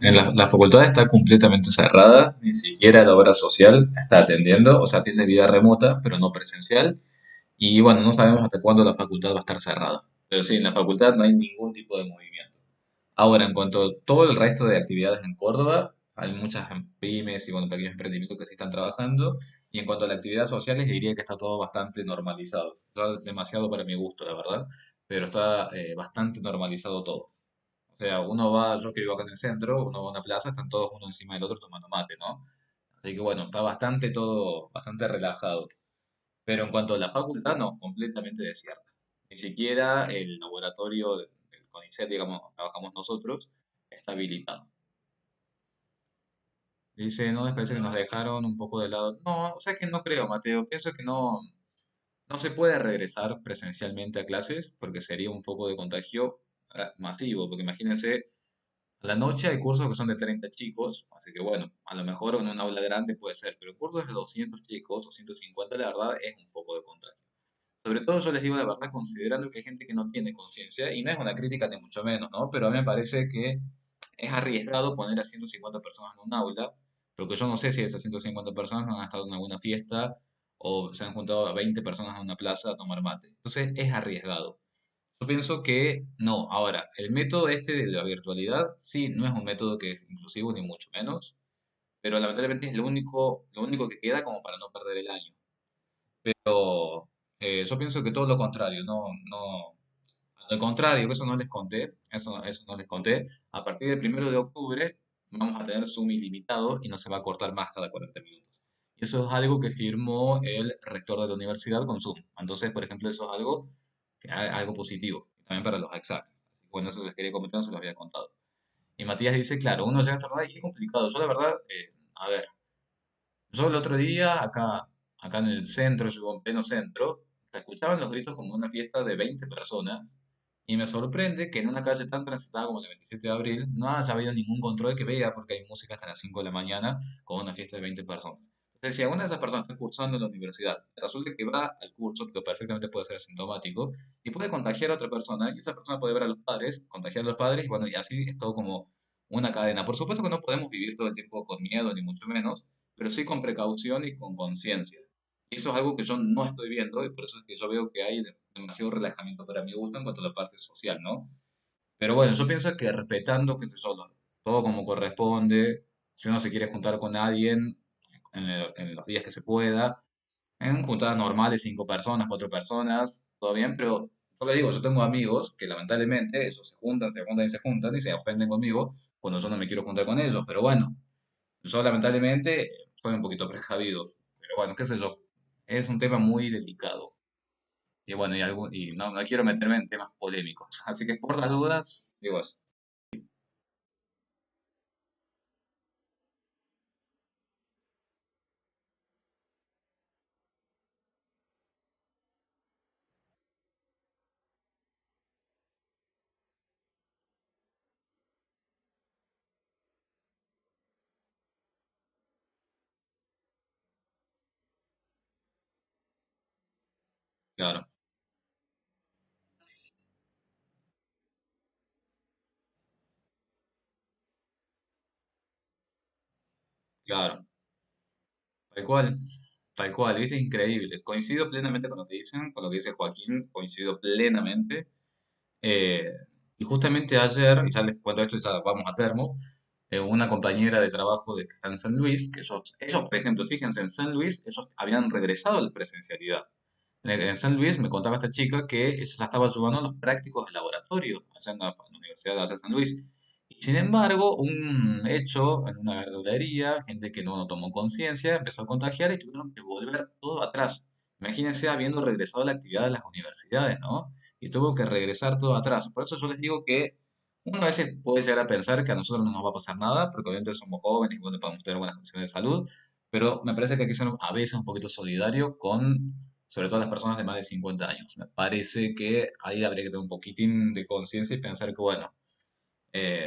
La facultad está completamente cerrada, ni siquiera la obra social está atendiendo, o sea, tiene vida remota, pero no presencial. Y bueno, no sabemos hasta cuándo la facultad va a estar cerrada. Pero sí, en la facultad no hay ningún tipo de movimiento. Ahora, en cuanto a todo el resto de actividades en Córdoba, hay muchas pymes y bueno, pequeños emprendimientos que sí están trabajando. Y en cuanto a las actividades sociales, diría que está todo bastante normalizado. Está demasiado para mi gusto, la verdad, pero está bastante normalizado todo. O sea, uno va, yo que vivo acá en el centro, uno va a una plaza, están todos uno encima del otro tomando mate, ¿no? Así que bueno, está bastante todo, bastante relajado. Pero en cuanto a la facultad, no, completamente desierta. Ni siquiera el laboratorio del CONICET, digamos, trabajamos nosotros, está habilitado. Dice, no les parece que nos dejaron un poco de lado. No, o sea que no creo, Mateo. Pienso que no se puede regresar presencialmente a clases porque sería un foco de contagio masivo. Porque imagínense, a la noche hay cursos que son de 30 chicos, así que bueno, a lo mejor en un aula grande puede ser, pero cursos de 200 chicos o 150, la verdad, es un foco de contagio. Sobre todo yo les digo la verdad considerando que hay gente que no tiene conciencia, y no es una crítica ni mucho menos, ¿no? Pero a mí me parece que es arriesgado poner a 150 personas en un aula, porque yo no sé si esas 150 personas no han estado en alguna fiesta o se han juntado a 20 personas en una plaza a tomar mate. Entonces es arriesgado. Yo pienso que no. Ahora, el método este de la virtualidad, sí, no es un método que es inclusivo ni mucho menos, pero lamentablemente es lo único que queda como para no perder el año. Pero yo pienso que todo lo contrario, al contrario, que eso no les conté, eso no les conté, a partir del 1 de octubre vamos a tener Zoom ilimitado y no se va a cortar más cada 40 minutos. Y eso es algo que firmó el rector de la universidad con Zoom. Entonces, por ejemplo, eso es algo, algo positivo, también para los exámenes. Bueno, eso les quería comentar, no se los había contado. Y Matías dice, claro, uno llega a estar y es complicado. Yo la verdad, a ver, yo el otro día, acá en el centro, yo vivo en pleno centro, se escuchaban los gritos como una fiesta de 20 personas, y me sorprende que en una calle tan transitada como la 27 de abril no haya habido ningún control que vea, porque hay música hasta las 5 de la mañana con una fiesta de 20 personas. Entonces, si alguna de esas personas está cursando en la universidad, resulta que va al curso, que perfectamente puede ser asintomático, y puede contagiar a otra persona, y esa persona puede ver a los padres, contagiar a los padres, y bueno, y así es todo como una cadena. Por supuesto que no podemos vivir todo el tiempo con miedo, ni mucho menos, pero sí con precaución y con conciencia. Y eso es algo que yo no estoy viendo y por eso es que yo veo que hay demasiado relajamiento para mi gusto en cuanto a la parte social, ¿no? Pero bueno, yo pienso que respetando, qué sé yo, todo como corresponde, si uno se quiere juntar con alguien en los días que se pueda, en juntadas normales, 5 personas, 4 personas, todo bien, pero yo le digo, yo tengo amigos que lamentablemente ellos se juntan y se juntan y se ofenden conmigo cuando yo no me quiero juntar con ellos, pero bueno, yo lamentablemente soy un poquito precavido, pero bueno, qué sé yo, es un tema muy delicado. Y bueno, y no quiero meterme en temas polémicos, así que por las dudas, digo eso. Claro, claro, tal tal cual, ¿viste? Es increíble. Coincido plenamente con lo que dicen, con lo que dice Joaquín, coincido plenamente. Eh, y justamente ayer, y ya les cuento esto y ya vamos a termo, una compañera de trabajo de que está en San Luis, que ellos, por ejemplo, fíjense, en San Luis, ellos habían regresado a la presencialidad. En San Luis me contaba esta chica que ella ya estaba ayudando a los prácticos de laboratorio allá en la Universidad de allá de San Luis. Y sin embargo, un hecho en una verdulería, gente que no tomó conciencia, empezó a contagiar y tuvieron que volver todo atrás. Imagínense habiendo regresado a la actividad de las universidades, ¿no? Y tuvo que regresar todo atrás. Por eso yo les digo que uno a veces puede llegar a pensar que a nosotros no nos va a pasar nada, porque obviamente somos jóvenes y bueno, podemos tener buenas condiciones de salud, pero me parece que hay que ser a veces un poquito solidario con, sobre todo las personas de más de 50 años. Me parece que ahí habría que tener un poquitín de conciencia y pensar que, bueno,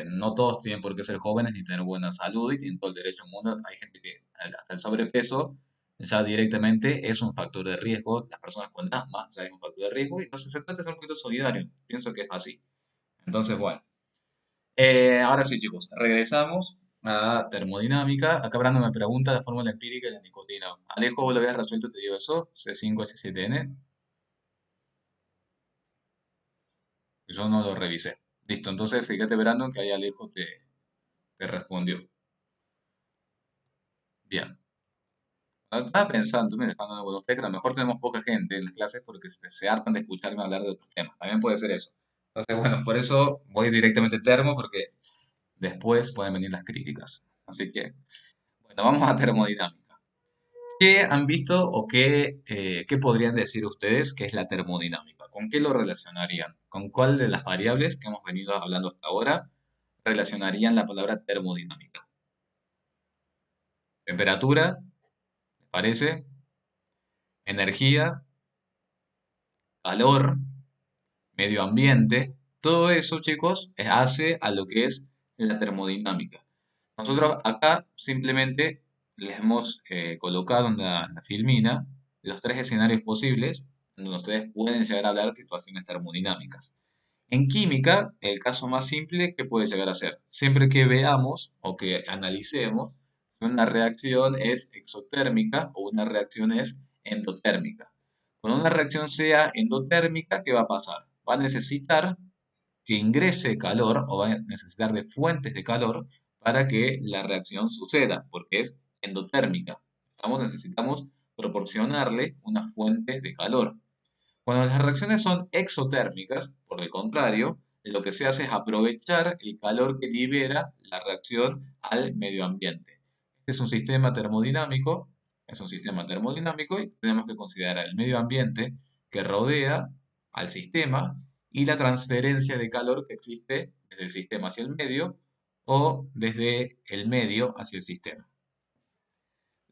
no todos tienen por qué ser jóvenes ni tener buena salud y tienen todo el derecho al mundo. Hay gente que hasta el sobrepeso ya directamente es un factor de riesgo. Las personas con asma ya es un factor de riesgo y entonces se trata de ser un poquito solidario. Pienso que es así. Entonces, bueno. Ahora sí, chicos, regresamos a termodinámica. Acá Brando me pregunta la fórmula empírica de la nicotina. Alejo, ¿vos lo habías resuelto? Te digo eso, C5H7N. Yo no lo revisé. Listo, entonces fíjate, Brando, que ahí Alejo te respondió. Bien. Estaba pensando, me están dando con ustedes, que a lo mejor tenemos poca gente en las clases porque se hartan de escucharme hablar de otros temas. También puede ser eso. Entonces, bueno, por eso voy directamente a termo, porque después pueden venir las críticas. Así que, bueno, vamos a termodinámica. ¿Qué han visto o qué podrían decir ustedes que es la termodinámica? ¿Con qué lo relacionarían? ¿Con cuál de las variables que hemos venido hablando hasta ahora relacionarían la palabra termodinámica? ¿Temperatura? ¿Les parece? ¿Energía? ¿Calor? ¿Medio ambiente? Todo eso, chicos, hace a lo que es la termodinámica. Nosotros acá simplemente les hemos colocado en la filmina los tres escenarios posibles donde ustedes pueden llegar a hablar de situaciones termodinámicas. En química, el caso más simple que puede llegar a ser, siempre que veamos o que analicemos si una reacción es exotérmica o una reacción es endotérmica. Cuando una reacción sea endotérmica, ¿qué va a pasar? Va a necesitar que ingrese calor o va a necesitar de fuentes de calor para que la reacción suceda, porque es endotérmica. Necesitamos proporcionarle una fuente de calor. Cuando las reacciones son exotérmicas, por el contrario, lo que se hace es aprovechar el calor que libera la reacción al medio ambiente. Este es un sistema termodinámico y tenemos que considerar el medio ambiente que rodea al sistema y la transferencia de calor que existe desde el sistema hacia el medio o desde el medio hacia el sistema.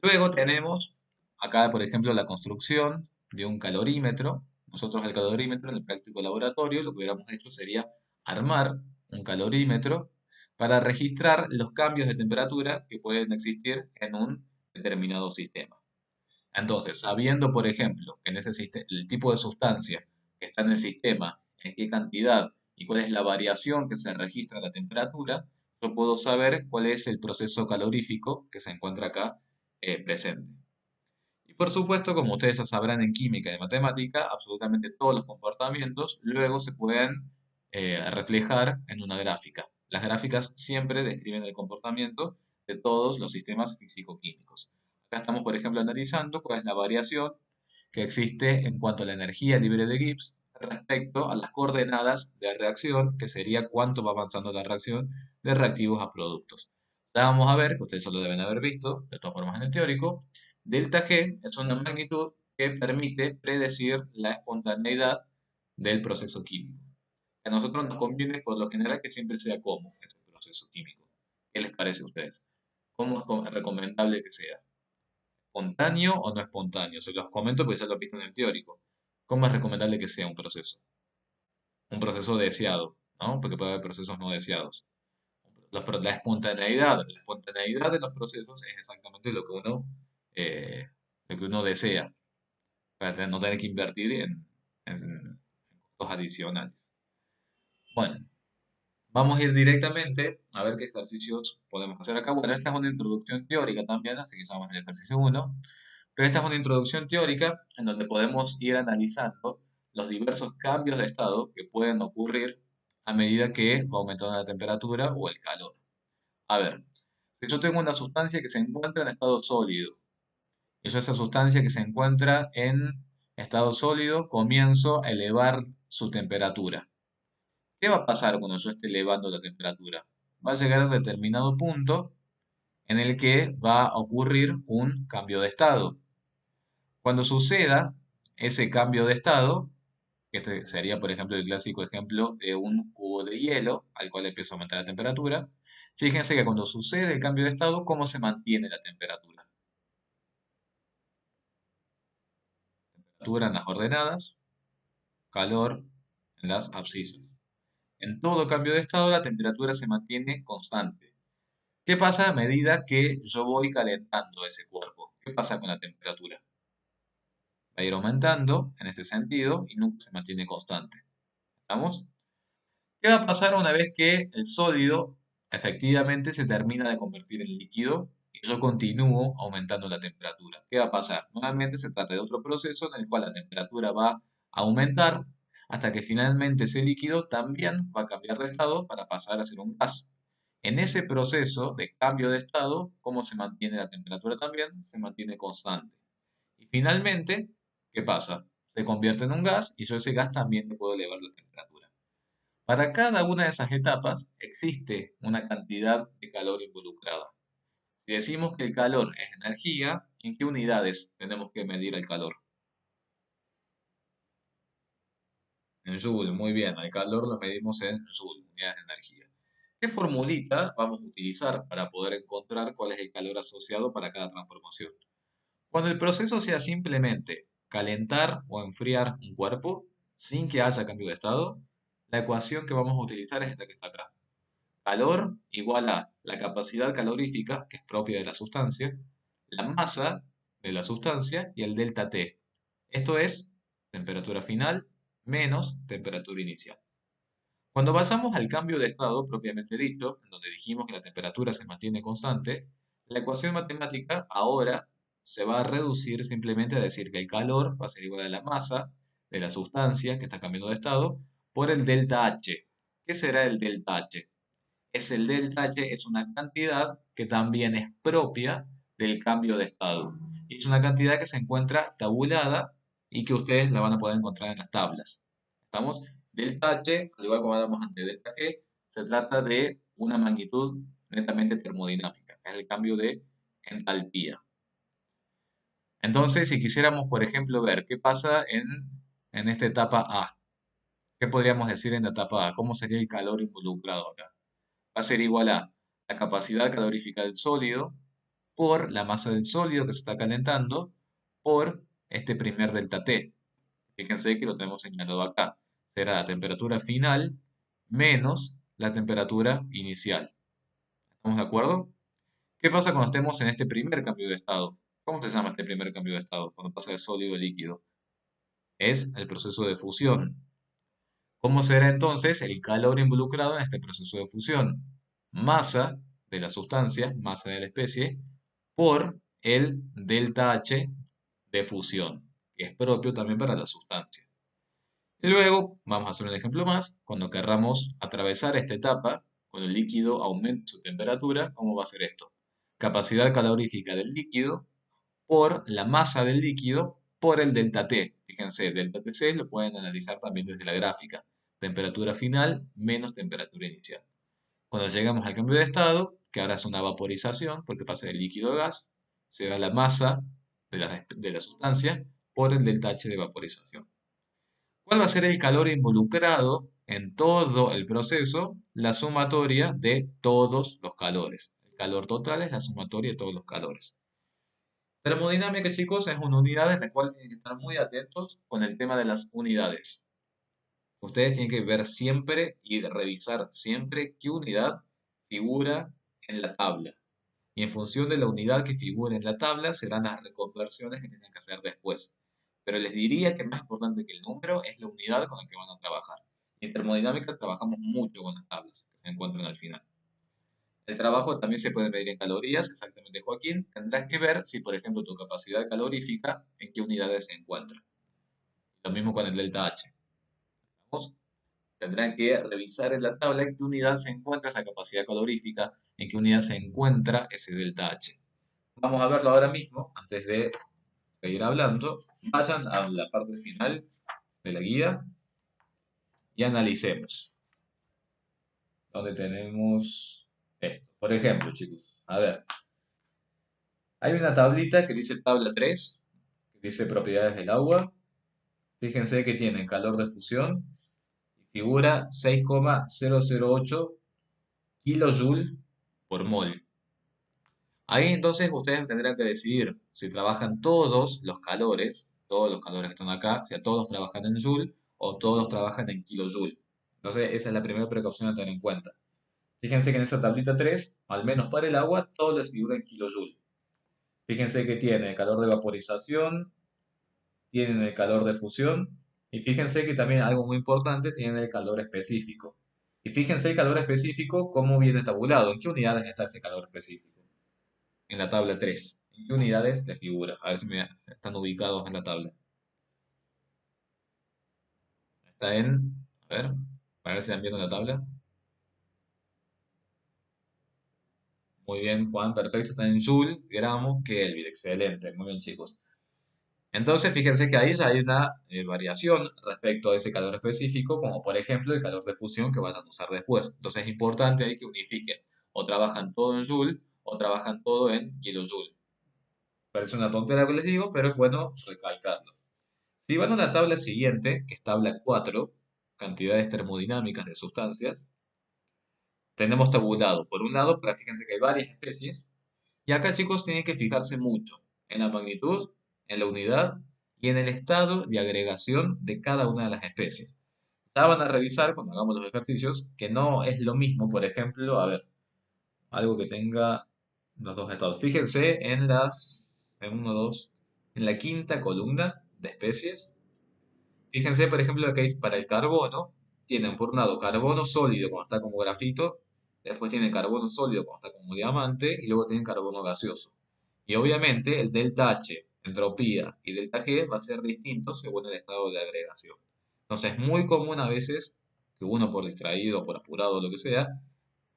Luego tenemos acá, por ejemplo, la construcción de un calorímetro. Nosotros el calorímetro en el práctico laboratorio lo que hubiéramos hecho sería armar un calorímetro para registrar los cambios de temperatura que pueden existir en un determinado sistema. Entonces, sabiendo, por ejemplo, que en ese el tipo de sustancia que está en el sistema, en qué cantidad y cuál es la variación que se registra en la temperatura, yo puedo saber cuál es el proceso calorífico que se encuentra acá presente. Y por supuesto, como ustedes ya sabrán en química y matemática, absolutamente todos los comportamientos luego se pueden reflejar en una gráfica. Las gráficas siempre describen el comportamiento de todos los sistemas físico-químicos. Acá estamos, por ejemplo, analizando cuál es la variación que existe en cuanto a la energía libre de Gibbs respecto a las coordenadas de reacción, que sería cuánto va avanzando la reacción de reactivos a productos. Ya vamos a ver, que ustedes solo deben haber visto, de todas formas en el teórico, delta G es una magnitud que permite predecir la espontaneidad del proceso químico. A nosotros nos conviene por lo general que siempre sea cómo es el proceso químico. ¿Qué les parece a ustedes? ¿Cómo es recomendable que sea? ¿Espontáneo o no espontáneo? Se los comento porque ya lo he visto en el teórico. ¿Cómo es recomendable que sea un proceso? Un proceso deseado, ¿no? Porque puede haber procesos no deseados. La espontaneidad de los procesos es exactamente eh, lo que uno desea, para no tener que invertir en costos adicionales. Bueno, vamos a ir directamente a ver qué ejercicios podemos hacer acá. Bueno, esta es una introducción teórica también, así que estamos en el ejercicio 1. Pero esta es una introducción teórica en donde podemos ir analizando los diversos cambios de estado que pueden ocurrir a medida que va aumentando la temperatura o el calor. A ver, si yo tengo una sustancia que se encuentra en estado sólido, y yo esa sustancia que se encuentra en estado sólido comienzo a elevar su temperatura. ¿Qué va a pasar cuando yo esté elevando la temperatura? Va a llegar a un determinado punto en el que va a ocurrir un cambio de estado. Cuando suceda ese cambio de estado, que este sería por ejemplo el clásico ejemplo de un cubo de hielo al cual empieza a aumentar la temperatura, fíjense que cuando sucede el cambio de estado, ¿cómo se mantiene la temperatura? Temperatura en las ordenadas, calor en las abscisas. En todo cambio de estado, la temperatura se mantiene constante. ¿Qué pasa a medida que yo voy calentando ese cuerpo? ¿Qué pasa con la temperatura? Va a ir aumentando en este sentido y nunca se mantiene constante. ¿Estamos? ¿Qué va a pasar una vez que el sólido efectivamente se termina de convertir en líquido y yo continúo aumentando la temperatura? ¿Qué va a pasar? Nuevamente se trata de otro proceso en el cual la temperatura va a aumentar hasta que finalmente ese líquido también va a cambiar de estado para pasar a ser un gas. En ese proceso de cambio de estado, ¿cómo se mantiene la temperatura también? Se mantiene constante. Y finalmente, ¿qué pasa? Se convierte en un gas y yo ese gas también le puedo elevar la temperatura. Para cada una de esas etapas existe una cantidad de calor involucrada. Si decimos que el calor es energía, ¿en qué unidades tenemos que medir el calor? En Joule, muy bien, el calor lo medimos en Joule, unidades de energía. ¿Qué formulita vamos a utilizar para poder encontrar cuál es el calor asociado para cada transformación? Cuando el proceso sea simplemente calentar o enfriar un cuerpo sin que haya cambio de estado, la ecuación que vamos a utilizar es esta que está acá. Calor igual a la capacidad calorífica, que es propia de la sustancia, la masa de la sustancia y el delta T. Esto es temperatura final menos temperatura inicial. Cuando pasamos al cambio de estado propiamente dicho, en donde dijimos que la temperatura se mantiene constante, la ecuación matemática ahora se va a reducir simplemente a decir que el calor va a ser igual a la masa de la sustancia que está cambiando de estado por el delta H. ¿Qué será el delta H? El delta H es una cantidad que también es propia del cambio de estado. Y es una cantidad que se encuentra tabulada y que ustedes la van a poder encontrar en las tablas. ¿Estamos? Delta H, al igual como hablamos antes de delta G, se trata de una magnitud netamente termodinámica, que es el cambio de entalpía. Entonces, si quisiéramos, por ejemplo, ver qué pasa en esta etapa A, ¿qué podríamos decir en la etapa A? ¿Cómo sería el calor involucrado acá? Va a ser igual a la capacidad calorífica del sólido por la masa del sólido que se está calentando por este primer delta T. Fíjense que lo tenemos señalado acá. Será la temperatura final menos la temperatura inicial. ¿Estamos de acuerdo? ¿Qué pasa cuando estemos en este primer cambio de estado? ¿Cómo se llama este primer cambio de estado? Cuando pasa de sólido a líquido. Es el proceso de fusión. ¿Cómo será entonces el calor involucrado en este proceso de fusión? Masa de la sustancia, masa de la especie, por el delta H de fusión, que es propio también para la sustancia. Y luego, vamos a hacer un ejemplo más, cuando querramos atravesar esta etapa, cuando el líquido aumente su temperatura, ¿cómo va a ser esto? Capacidad calorífica del líquido por la masa del líquido por el delta T. Fíjense, delta Tc lo pueden analizar también desde la gráfica. Temperatura final menos temperatura inicial. Cuando llegamos al cambio de estado, que ahora es una vaporización, porque pasa del líquido a gas, será la masa de la sustancia por el delta H de vaporización. ¿Cuál va a ser el calor involucrado en todo el proceso? La sumatoria de todos los calores. El calor total es la sumatoria de todos los calores. Termodinámica, chicos, es una unidad en la cual tienen que estar muy atentos con el tema de las unidades. Ustedes tienen que ver siempre y revisar siempre qué unidad figura en la tabla. Y en función de la unidad que figure en la tabla serán las reconversiones que tengan que hacer después. Pero les diría que más importante que el número es la unidad con la que van a trabajar. Y en termodinámica trabajamos mucho con las tablas que se encuentran al final. El trabajo también se puede medir en calorías, exactamente, Joaquín. Tendrás que ver si, por ejemplo, tu capacidad calorífica, en qué unidades se encuentra. Lo mismo con el delta H. ¿Vamos? Tendrán que revisar en la tabla en qué unidad se encuentra esa capacidad calorífica, en qué unidad se encuentra ese delta H. Vamos a verlo ahora mismo, antes de seguir hablando. Vayan a la parte final de la guía y analicemos. Donde tenemos esto. Por ejemplo, chicos, a ver. Hay una tablita que dice tabla 3, que dice propiedades del agua. Fíjense que tiene calor de fusión y figura 6,008 kilojoule por mol. Ahí entonces ustedes tendrán que decidir si trabajan todos los calores que están acá, si a todos trabajan en joule o todos trabajan en kilojoule. Entonces esa es la primera precaución a tener en cuenta. Fíjense que en esa tablita 3, al menos para el agua, todo les figura en kilojoule. Fíjense que tiene calor de vaporización, tienen el calor de fusión y fíjense que también algo muy importante, tienen el calor específico. Y fíjense el calor específico, cómo viene tabulado. ¿En qué unidades está ese calor específico? En la tabla 3. ¿En qué unidades de figura? A ver si me están ubicados en la tabla. Está en, a ver, para ver si están viendo la tabla. Muy bien, Juan, perfecto. Está en Joule, gramos, Kelvin. Excelente, muy bien, chicos. Entonces, fíjense que ahí ya hay una variación respecto a ese calor específico, como por ejemplo el calor de fusión que vayan a usar después. Entonces, es importante ahí que unifiquen. O trabajan todo en Joule o trabajan todo en kilojoule. Parece una tontera lo que les digo, pero es bueno recalcarlo. Si van a la tabla siguiente, que es tabla 4, cantidades termodinámicas de sustancias, tenemos tabulado, por un lado, pero fíjense que hay varias especies, y acá chicos tienen que fijarse mucho en la magnitud, en la unidad y en el estado de agregación de cada una de las especies. Ya van a revisar cuando hagamos los ejercicios que no es lo mismo, por ejemplo, a ver, algo que tenga los dos estados. Fíjense en uno, dos, en la quinta columna de especies. Fíjense, por ejemplo, que para el carbono tienen por un lado carbono sólido cuando está como grafito, después tienen carbono sólido cuando está como diamante y luego tienen carbono gaseoso. Y obviamente el delta H, entropía y delta G va a ser distinto según el estado de agregación. Entonces es muy común a veces que uno por distraído, por apurado o lo que sea,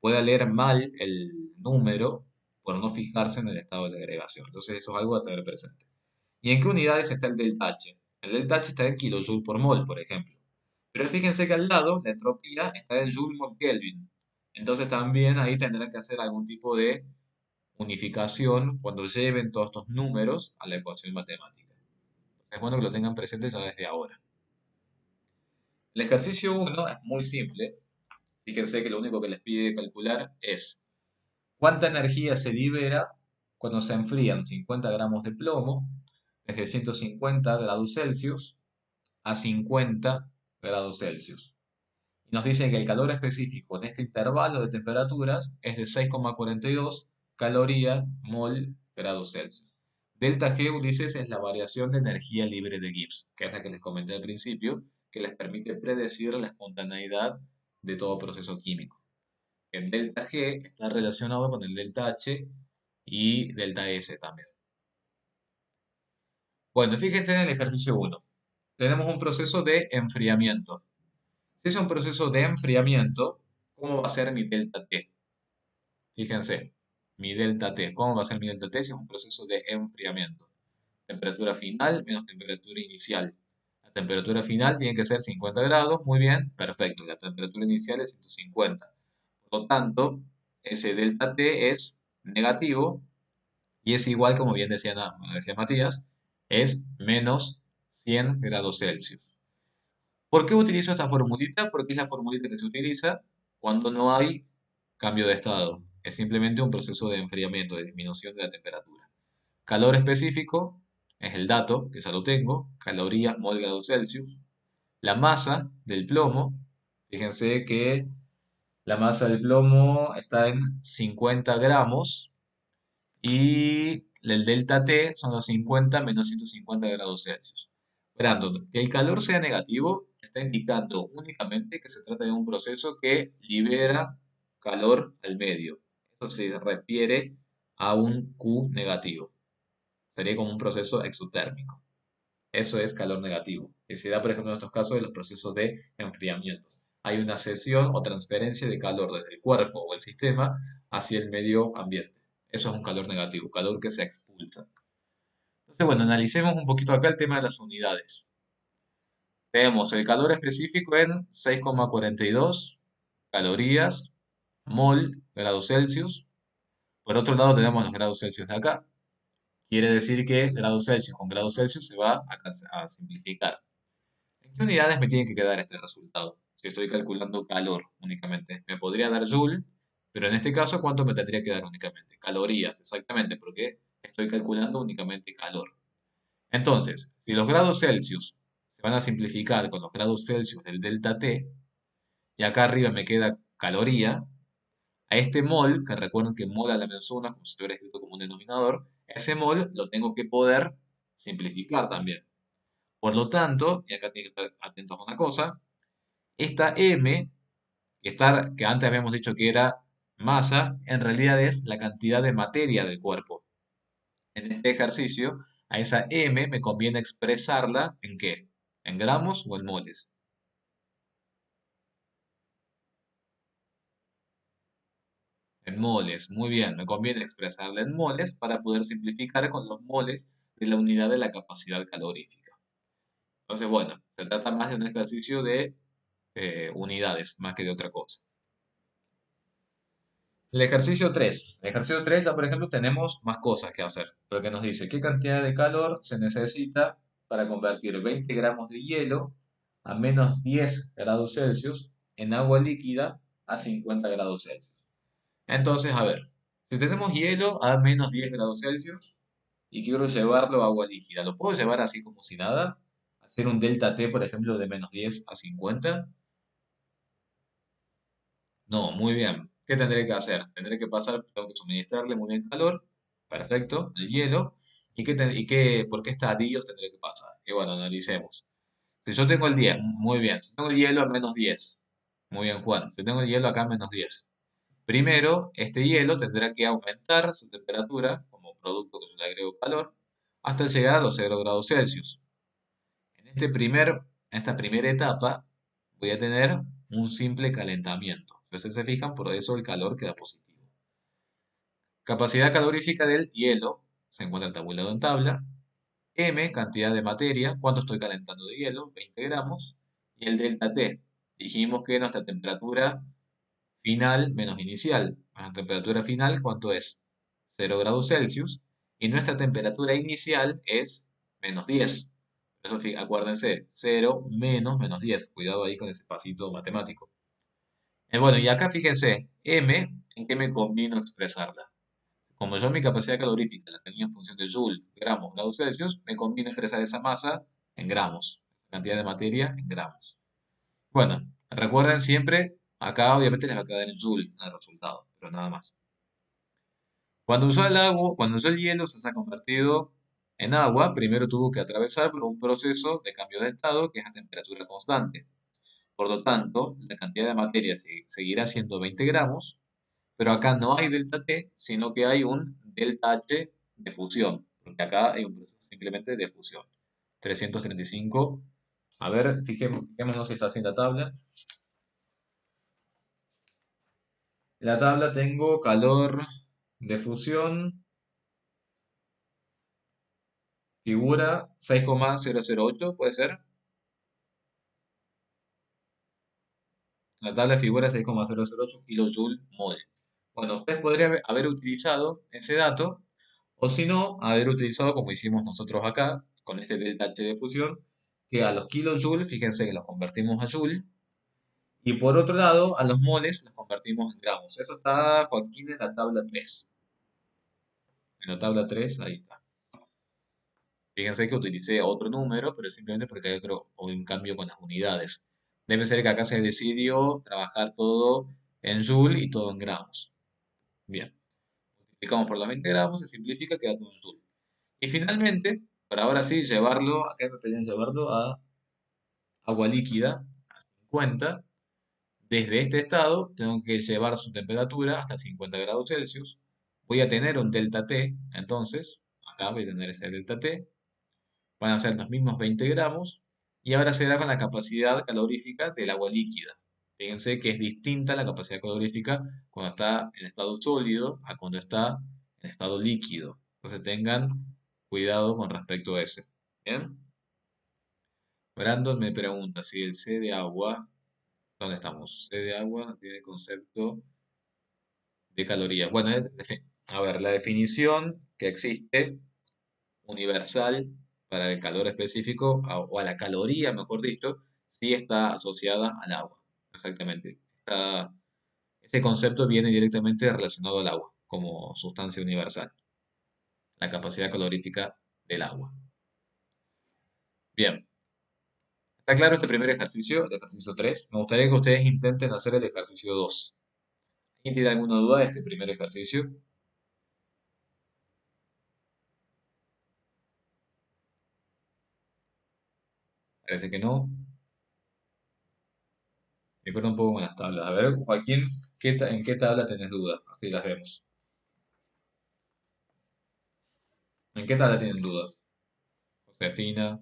pueda leer mal el número por no fijarse en el estado de agregación. Entonces eso es algo a tener presente. ¿Y en qué unidades está el delta H? El delta H está en kilojoule por mol, por ejemplo. Pero fíjense que al lado la entropía está en joule por Kelvin. Entonces también ahí tendrán que hacer algún tipo de unificación cuando lleven todos estos números a la ecuación matemática. Es bueno que lo tengan presente ya desde ahora. El ejercicio 1 es muy simple. Fíjense que lo único que les pide calcular es cuánta energía se libera cuando se enfrían 50 gramos de plomo desde 150 grados Celsius a 50 grados Celsius. Y nos dice que el calor específico en este intervalo de temperaturas es de 6,42 calorías mol grados Celsius. Delta G, Ulises, es la variación de energía libre de Gibbs, que es la que les comenté al principio, que les permite predecir la espontaneidad de todo proceso químico. El delta G está relacionado con el delta H y delta S también. Bueno, fíjense en el ejercicio 1. Tenemos un proceso de enfriamiento. Si es un proceso de enfriamiento, ¿cómo va a ser mi delta T? Fíjense, mi delta T. ¿Cómo va a ser mi delta T si es un proceso de enfriamiento? Temperatura final menos temperatura inicial. La temperatura final tiene que ser 50 grados, muy bien, perfecto. La temperatura inicial es 150. Por lo tanto, ese delta T es negativo y es igual, como bien decía Matías, es menos 100 grados Celsius. ¿Por qué utilizo esta formulita? Porque es la formulita que se utiliza cuando no hay cambio de estado. Es simplemente un proceso de enfriamiento, de disminución de la temperatura. Calor específico es el dato, que ya lo tengo, calorías mol grados Celsius. La masa del plomo, fíjense que la masa del plomo está en 50 gramos y el delta T son los 50 menos 150 grados Celsius. Brandon, que el calor sea negativo está indicando únicamente que se trata de un proceso que libera calor al medio. Eso se refiere a un Q negativo. Sería como un proceso exotérmico. Eso es calor negativo. Y se da, por ejemplo, en estos casos de los procesos de enfriamiento. Hay una cesión o transferencia de calor desde el cuerpo o el sistema hacia el medio ambiente. Eso es un calor negativo, calor que se expulsa. Entonces, bueno, analicemos un poquito acá el tema de las unidades. Tenemos el calor específico en 6,42 calorías mol grados Celsius. Por otro lado, tenemos los grados Celsius de acá. Quiere decir que grados Celsius con grados Celsius se va a simplificar. ¿En qué unidades me tiene que quedar este resultado? Si estoy calculando calor únicamente. Me podría dar joule, pero en este caso, ¿cuánto me tendría que dar únicamente? Calorías, exactamente, porque estoy calculando únicamente calor. Entonces, si los grados Celsius se van a simplificar con los grados Celsius del delta T, y acá arriba me queda caloría, a este mol, que recuerden que mol a la menos 1 como si estuviera escrito como un denominador, ese mol lo tengo que poder simplificar también. Por lo tanto, y acá tienen que estar atentos a una cosa, esta M, que antes habíamos dicho que era masa, en realidad es la cantidad de materia del cuerpo. En este ejercicio, a esa m me conviene expresarla ¿en qué? ¿En gramos o en moles? En moles, muy bien, me conviene expresarla en moles para poder simplificar con los moles de la unidad de la capacidad calorífica. Entonces, bueno, se trata más de un ejercicio de unidades, más que de otra cosa. El ejercicio 3. El ejercicio 3 ya, por ejemplo, tenemos más cosas que hacer, porque nos dice qué cantidad de calor se necesita para convertir 20 gramos de hielo a menos 10 grados Celsius en agua líquida a 50 grados Celsius. Entonces, a ver, si tenemos hielo a menos 10 grados Celsius y quiero llevarlo a agua líquida, ¿lo puedo llevar así como si nada? ¿Hacer un delta T, por ejemplo, de menos 10 a 50? No, muy bien. ¿Qué tendré que hacer? Tendré que pasar, tengo que suministrarle muy bien calor, perfecto, el hielo. ¿Por qué estadios tendré que pasar? Y bueno, analicemos. Si yo tengo el 10, muy bien. Si tengo el hielo a menos 10, muy bien, Juan. Si tengo el hielo acá a menos 10. Primero, este hielo tendrá que aumentar su temperatura, como producto que yo le agrego calor, hasta llegar a los 0 grados Celsius. En en esta primera etapa voy a tener un simple calentamiento. Si ustedes se fijan, por eso el calor queda positivo. Capacidad calorífica del hielo se encuentra tabulado en tabla. M, cantidad de materia, cuánto estoy calentando de hielo, 20 gramos. Y el delta T, dijimos que nuestra temperatura final menos inicial. Nuestra temperatura final, ¿cuánto es? 0 grados Celsius. Y nuestra temperatura inicial es menos 10. Por eso, acuérdense, 0 menos menos 10. Cuidado ahí con ese pasito matemático. Bueno, y acá fíjense, M, ¿en qué me convino expresarla? Como yo mi capacidad calorífica la tenía en función de Joule, gramos, grados Celsius, me conviene expresar esa masa en gramos, cantidad de materia en gramos. Bueno, recuerden siempre, acá obviamente les va a quedar en Joule el resultado, pero nada más. Cuando usó el hielo se ha convertido en agua, primero tuvo que atravesar por un proceso de cambio de estado que es a temperatura constante. Por lo tanto, la cantidad de materia seguirá siendo 20 gramos, pero acá no hay delta T, sino que hay un delta H de fusión, porque acá hay un proceso simplemente de fusión. 335. A ver, fijémonos si está así en la tabla. En la tabla tengo calor de fusión, figura 6,008, ¿puede ser? La tabla figura 6,008 kilojoule mol. Bueno, ustedes podrían haber utilizado ese dato, o si no, haber utilizado como hicimos nosotros acá, con este delta H de fusión, que a los kilojoules, fíjense que los convertimos a joule, y por otro lado, a los moles los convertimos en gramos. Eso está, Joaquín, en la tabla 3. En la tabla 3, ahí está. Fíjense que utilicé otro número, pero es simplemente porque hay un cambio con las unidades. Debe ser que acá se decidió trabajar todo en joule y todo en gramos. Bien, multiplicamos por los 20 gramos, se simplifica, queda todo en joule. Y finalmente, para ahora sí llevarlo, acá me pedían llevarlo a agua líquida, a 50. Desde este estado tengo que llevar su temperatura hasta 50 grados Celsius. Voy a tener un delta T, entonces, acá voy a tener ese delta T. Van a ser los mismos 20 gramos. Y ahora será con la capacidad calorífica del agua líquida. Fíjense que es distinta la capacidad calorífica cuando está en estado sólido a cuando está en estado líquido. Entonces tengan cuidado con respecto a eso. ¿Bien? Brandon me pregunta si el C de agua, ¿dónde estamos? C de agua no tiene concepto de calorías. Bueno, a ver, la definición que existe universal para el calor específico, o a la caloría, mejor dicho, sí está asociada al agua. Exactamente. Ese concepto viene directamente relacionado al agua como sustancia universal, la capacidad calorífica del agua. Bien, ¿está claro este primer ejercicio, el ejercicio 3? Me gustaría que ustedes intenten hacer el ejercicio 2. ¿Quién tiene alguna duda de este primer ejercicio? Parece que no. Me pierdo un poco con las tablas. A ver, Joaquín, ¿en qué tabla tenés dudas? Así las vemos. ¿En qué tabla tienen dudas? Josefina.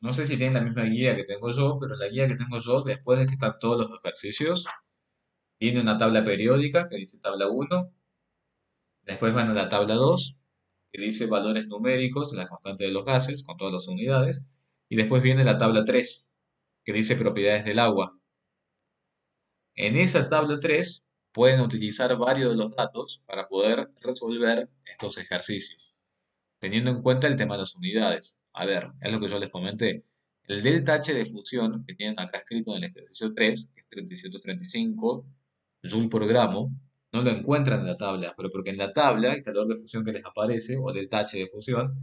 No sé si tienen la misma guía que tengo yo, pero la guía que tengo yo, después de que están todos los ejercicios, viene una tabla periódica que dice tabla uno. Después van a la tabla 2 que dice valores numéricos, la constante de los gases, con todas las unidades. Y después viene la tabla 3 que dice propiedades del agua. En esa tabla 3 pueden utilizar varios de los datos para poder resolver estos ejercicios, teniendo en cuenta el tema de las unidades. A ver, es lo que yo les comenté. El delta H de fusión que tienen acá escrito en el ejercicio 3, que es 3735 joule por gramo, no lo encuentran en la tabla, pero porque en la tabla el calor de fusión que les aparece, o delta H de fusión,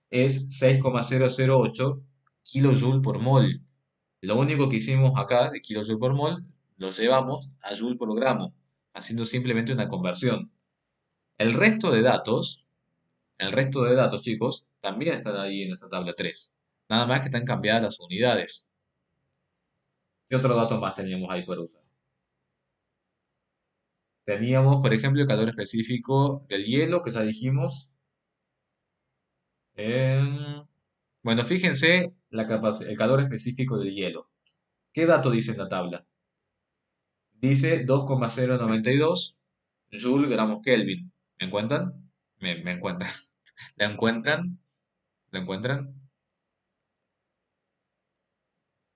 es 6,008 kilojoule por mol. Lo único que hicimos acá de kilojoule por mol lo llevamos a joule por gramo, haciendo simplemente una conversión. El resto de datos el resto de datos, chicos, también están ahí en esa tabla 3. Nada más que están cambiadas las unidades. ¿Qué otro dato más teníamos ahí por usar? Teníamos, por ejemplo, el calor específico del hielo, que ya dijimos. Em, Bueno, fíjense el calor específico del hielo. ¿Qué dato dice en la tabla? Dice 2,092 Joule gramos Kelvin. ¿Me encuentran? Me encuentran. ¿La encuentran? ¿La encuentran?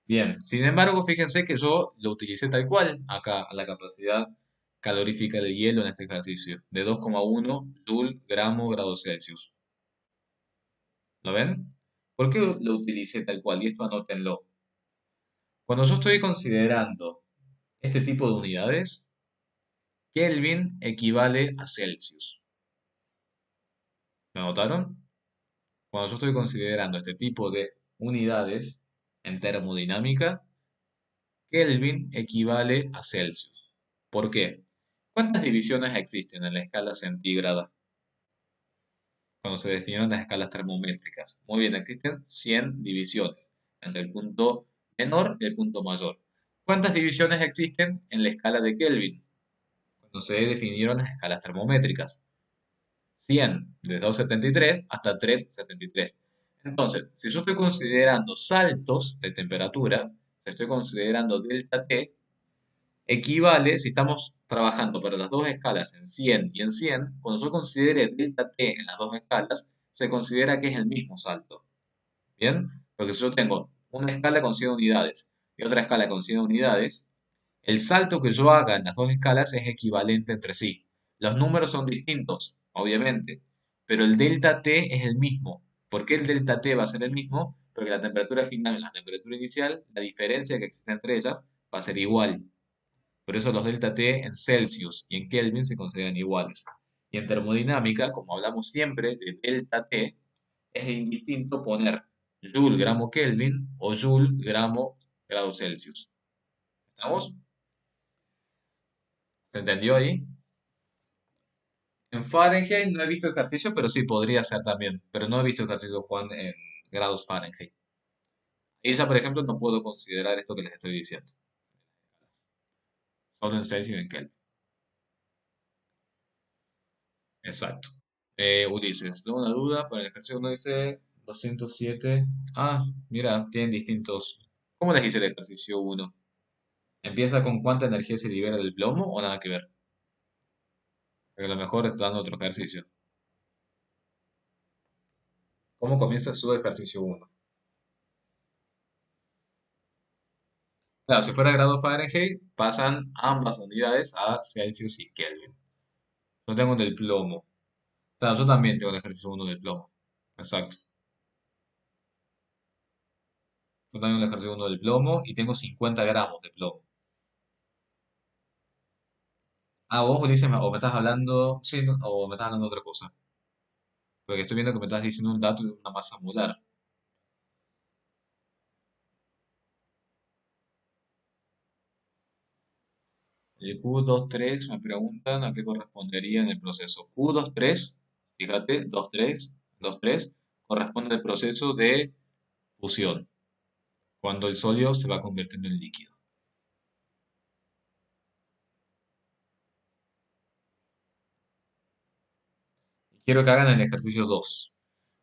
Bien, sin embargo, fíjense que yo lo utilicé tal cual acá, a la capacidad calorífica del hielo en este ejercicio, de 2,1 Joule gramo grados Celsius. ¿Lo ven? ¿Por qué lo utilicé tal cual? Y esto anótenlo. Cuando yo estoy considerando este tipo de unidades, Kelvin equivale a Celsius. ¿Me notaron? Cuando yo estoy considerando este tipo de unidades en termodinámica, Kelvin equivale a Celsius. ¿Por qué? ¿Cuántas divisiones existen en la escala centígrada cuando se definieron las escalas termométricas? Muy bien, existen 100 divisiones entre el punto menor y el punto mayor. ¿Cuántas divisiones existen en la escala de Kelvin cuando se definieron las escalas termométricas? 100, de 273 hasta 373. Entonces, si yo estoy considerando saltos de temperatura, si estoy considerando delta T, equivale, si estamos trabajando para las dos escalas en 100 y en 100, cuando yo considere delta t en las dos escalas, se considera que es el mismo salto. ¿Bien? Porque si yo tengo una escala con 100 unidades y otra escala con 100 unidades, el salto que yo haga en las dos escalas es equivalente entre sí. Los números son distintos, obviamente, pero el delta t es el mismo. ¿Por qué el delta t va a ser el mismo? Porque la temperatura final y la temperatura inicial, la diferencia que existe entre ellas, va a ser igual. Por eso los delta T en Celsius y en Kelvin se consideran iguales. Y en termodinámica, como hablamos siempre de delta T, es indistinto poner Joule gramo Kelvin o Joule gramo grado Celsius. ¿Estamos? ¿Se entendió ahí? En Fahrenheit no he visto ejercicio, pero sí podría ser también. Pero no he visto ejercicio, Juan, en grados Fahrenheit. Y ya, por ejemplo, no puedo considerar esto que les estoy diciendo. Solo en Celsius y en Kelvin. Exacto. Ulises, tengo una duda. Para el ejercicio uno dice 207. Ah, mira, tienen distintos. ¿Cómo les hice el ejercicio uno? ¿Empieza con cuánta energía se libera del plomo o nada que ver? Porque a lo mejor está dando otro ejercicio. ¿Cómo comienza su ejercicio uno? Claro, si fuera grado Fahrenheit, pasan ambas unidades a Celsius y Kelvin. Yo tengo del plomo. Claro, yo también tengo el ejercicio uno del plomo. Exacto. Yo tengo el ejercicio uno del plomo y tengo 50 gramos de plomo. Ah, vos dices, o me estás hablando, sí, o me estás hablando de otra cosa. Porque estoy viendo que me estás diciendo un dato de una masa molar. El Q23 me preguntan a qué correspondería en el proceso. Q23, fíjate, 23, 23, corresponde al proceso de fusión, cuando el sólido se va convirtiendo en líquido. Quiero que hagan el ejercicio 2.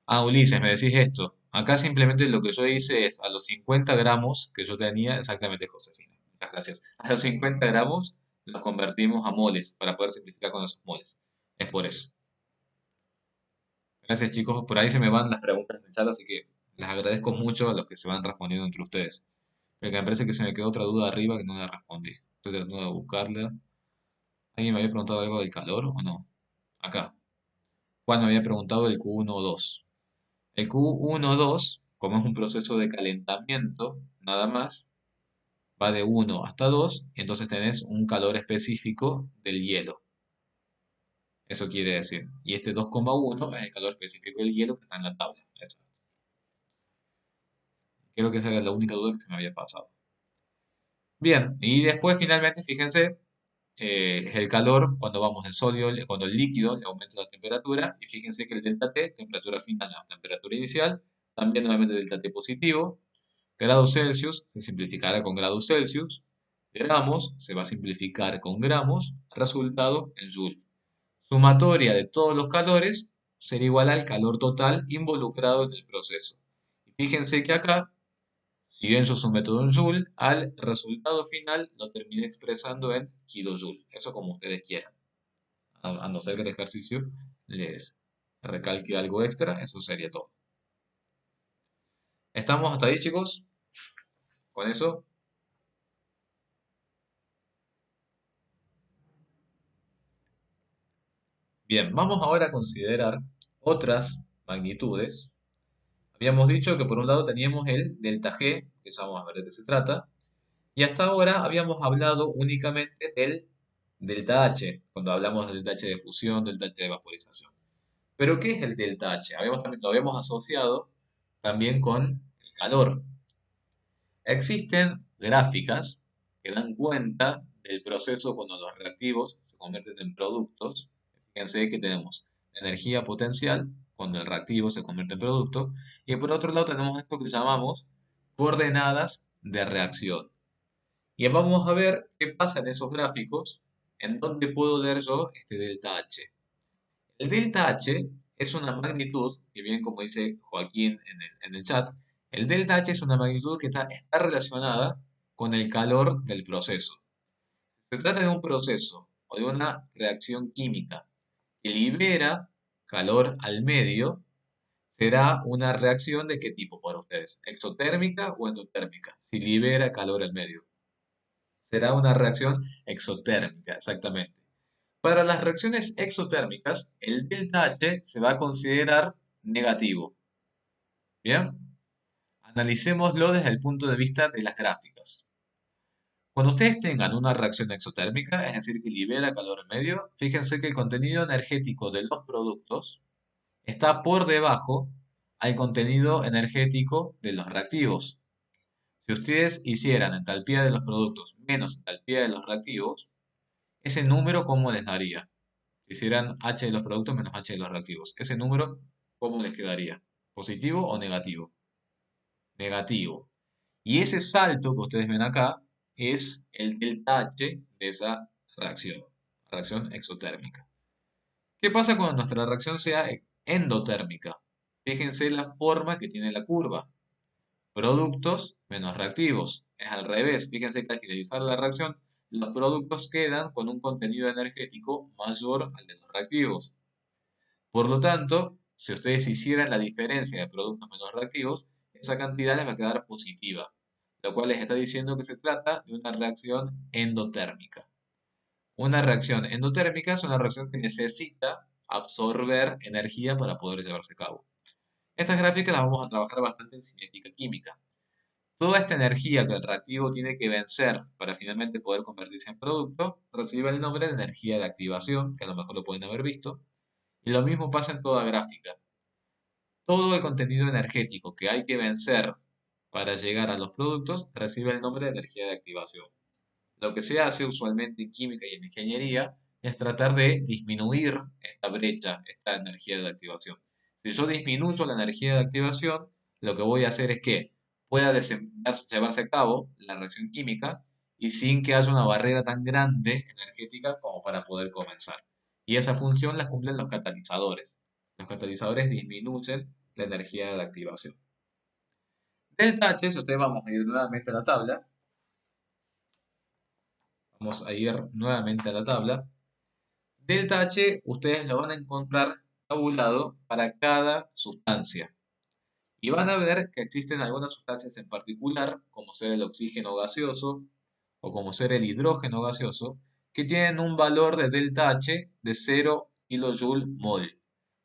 Ah, Ulises, me decís esto. Acá simplemente lo que yo hice es a los 50 gramos que yo tenía, exactamente, Josefina. Muchas gracias. A los 50 gramos los convertimos a moles para poder simplificar con esos moles. Es por eso. Gracias, chicos. Por ahí se me van las preguntas del chat, así que les agradezco mucho a los que se van respondiendo entre ustedes. Porque me parece que se me quedó otra duda arriba que no la respondí. Estoy tratando de buscarla. ¿Alguien me había preguntado algo del calor o no? Acá. Juan me había preguntado el Q1 o 2. El Q1-2, como es un proceso de calentamiento, nada más, va de 1 hasta 2, y entonces tenés un calor específico del hielo. Eso quiere decir. Y este 2,1 es el calor específico del hielo que está en la tabla. Exacto. Creo que esa era la única duda que se me había pasado. Bien, y después finalmente, fíjense, es el calor cuando vamos del sólido, cuando el líquido le aumenta la temperatura, y fíjense que el delta T, temperatura final, la temperatura inicial, también nuevamente delta T positivo. Grados Celsius se simplificará con grados Celsius. Gramos se va a simplificar con gramos. Resultado en Joule. Sumatoria de todos los calores será igual al calor total involucrado en el proceso. Y fíjense que acá, si bien yo sume todo en Joule, al resultado final lo terminé expresando en kilojoule. Eso como ustedes quieran. A no ser que el ejercicio les recalque algo extra, eso sería todo. ¿Estamos hasta ahí, chicos? Con eso. Bien, vamos ahora a considerar otras magnitudes. Habíamos dicho que por un lado teníamos el delta G, que ya vamos a ver de qué se trata, y hasta ahora habíamos hablado únicamente del delta H, cuando hablamos del delta H de fusión, delta H de vaporización. Pero ¿qué es el delta H? Lo habíamos asociado también con el calor. Existen gráficas que dan cuenta del proceso cuando los reactivos se convierten en productos. Fíjense que tenemos energía potencial cuando el reactivo se convierte en producto. Y por otro lado tenemos esto que llamamos coordenadas de reacción. Y vamos a ver qué pasa en esos gráficos, en dónde puedo leer yo este delta H. El delta H es una magnitud, que bien como dice Joaquín en el chat, el delta H es una magnitud que está relacionada con el calor del proceso. Se trata de un proceso o de una reacción química que libera calor al medio. ¿Será una reacción de qué tipo para ustedes? ¿Exotérmica o endotérmica? Si libera calor al medio. Será una reacción exotérmica, exactamente. Para las reacciones exotérmicas, el delta H se va a considerar negativo. ¿Bien? Analicémoslo desde el punto de vista de las gráficas. Cuando ustedes tengan una reacción exotérmica, es decir, que libera calor medio, fíjense que el contenido energético de los productos está por debajo al contenido energético de los reactivos. Si ustedes hicieran entalpía de los productos menos entalpía de los reactivos, ese número, ¿cómo les daría? Si hicieran H de los productos menos H de los reactivos. Ese número, ¿cómo les quedaría? ¿Positivo o negativo? Negativo. Y ese salto que ustedes ven acá es el delta H de esa reacción exotérmica. ¿Qué pasa cuando nuestra reacción sea endotérmica? Fíjense la forma que tiene la curva. Productos menos reactivos. Es al revés. Fíjense que al finalizar la reacción, los productos quedan con un contenido energético mayor al de los reactivos. Por lo tanto, si ustedes hicieran la diferencia de productos menos reactivos, esa cantidad les va a quedar positiva, lo cual les está diciendo que se trata de una reacción endotérmica. Una reacción endotérmica es una reacción que necesita absorber energía para poder llevarse a cabo. Estas gráficas las vamos a trabajar bastante en cinética química. Toda esta energía que el reactivo tiene que vencer para finalmente poder convertirse en producto recibe el nombre de energía de activación, que a lo mejor lo pueden haber visto, y lo mismo pasa en toda gráfica. Todo el contenido energético que hay que vencer para llegar a los productos recibe el nombre de energía de activación. Lo que se hace usualmente en química y en ingeniería es tratar de disminuir esta brecha, esta energía de activación. Si yo disminuyo la energía de activación, lo que voy a hacer es que pueda llevarse a cabo la reacción química y sin que haya una barrera tan grande energética como para poder comenzar. Y esa función la cumplen los catalizadores. Los catalizadores disminuyen la energía de activación. Delta H, si ustedes vamos a ir nuevamente a la tabla, vamos a ir nuevamente a la tabla. Delta H ustedes lo van a encontrar tabulado para cada sustancia. Y van a ver que existen algunas sustancias en particular, como ser el oxígeno gaseoso o como ser el hidrógeno gaseoso, que tienen un valor de delta H de 0 kJ mol.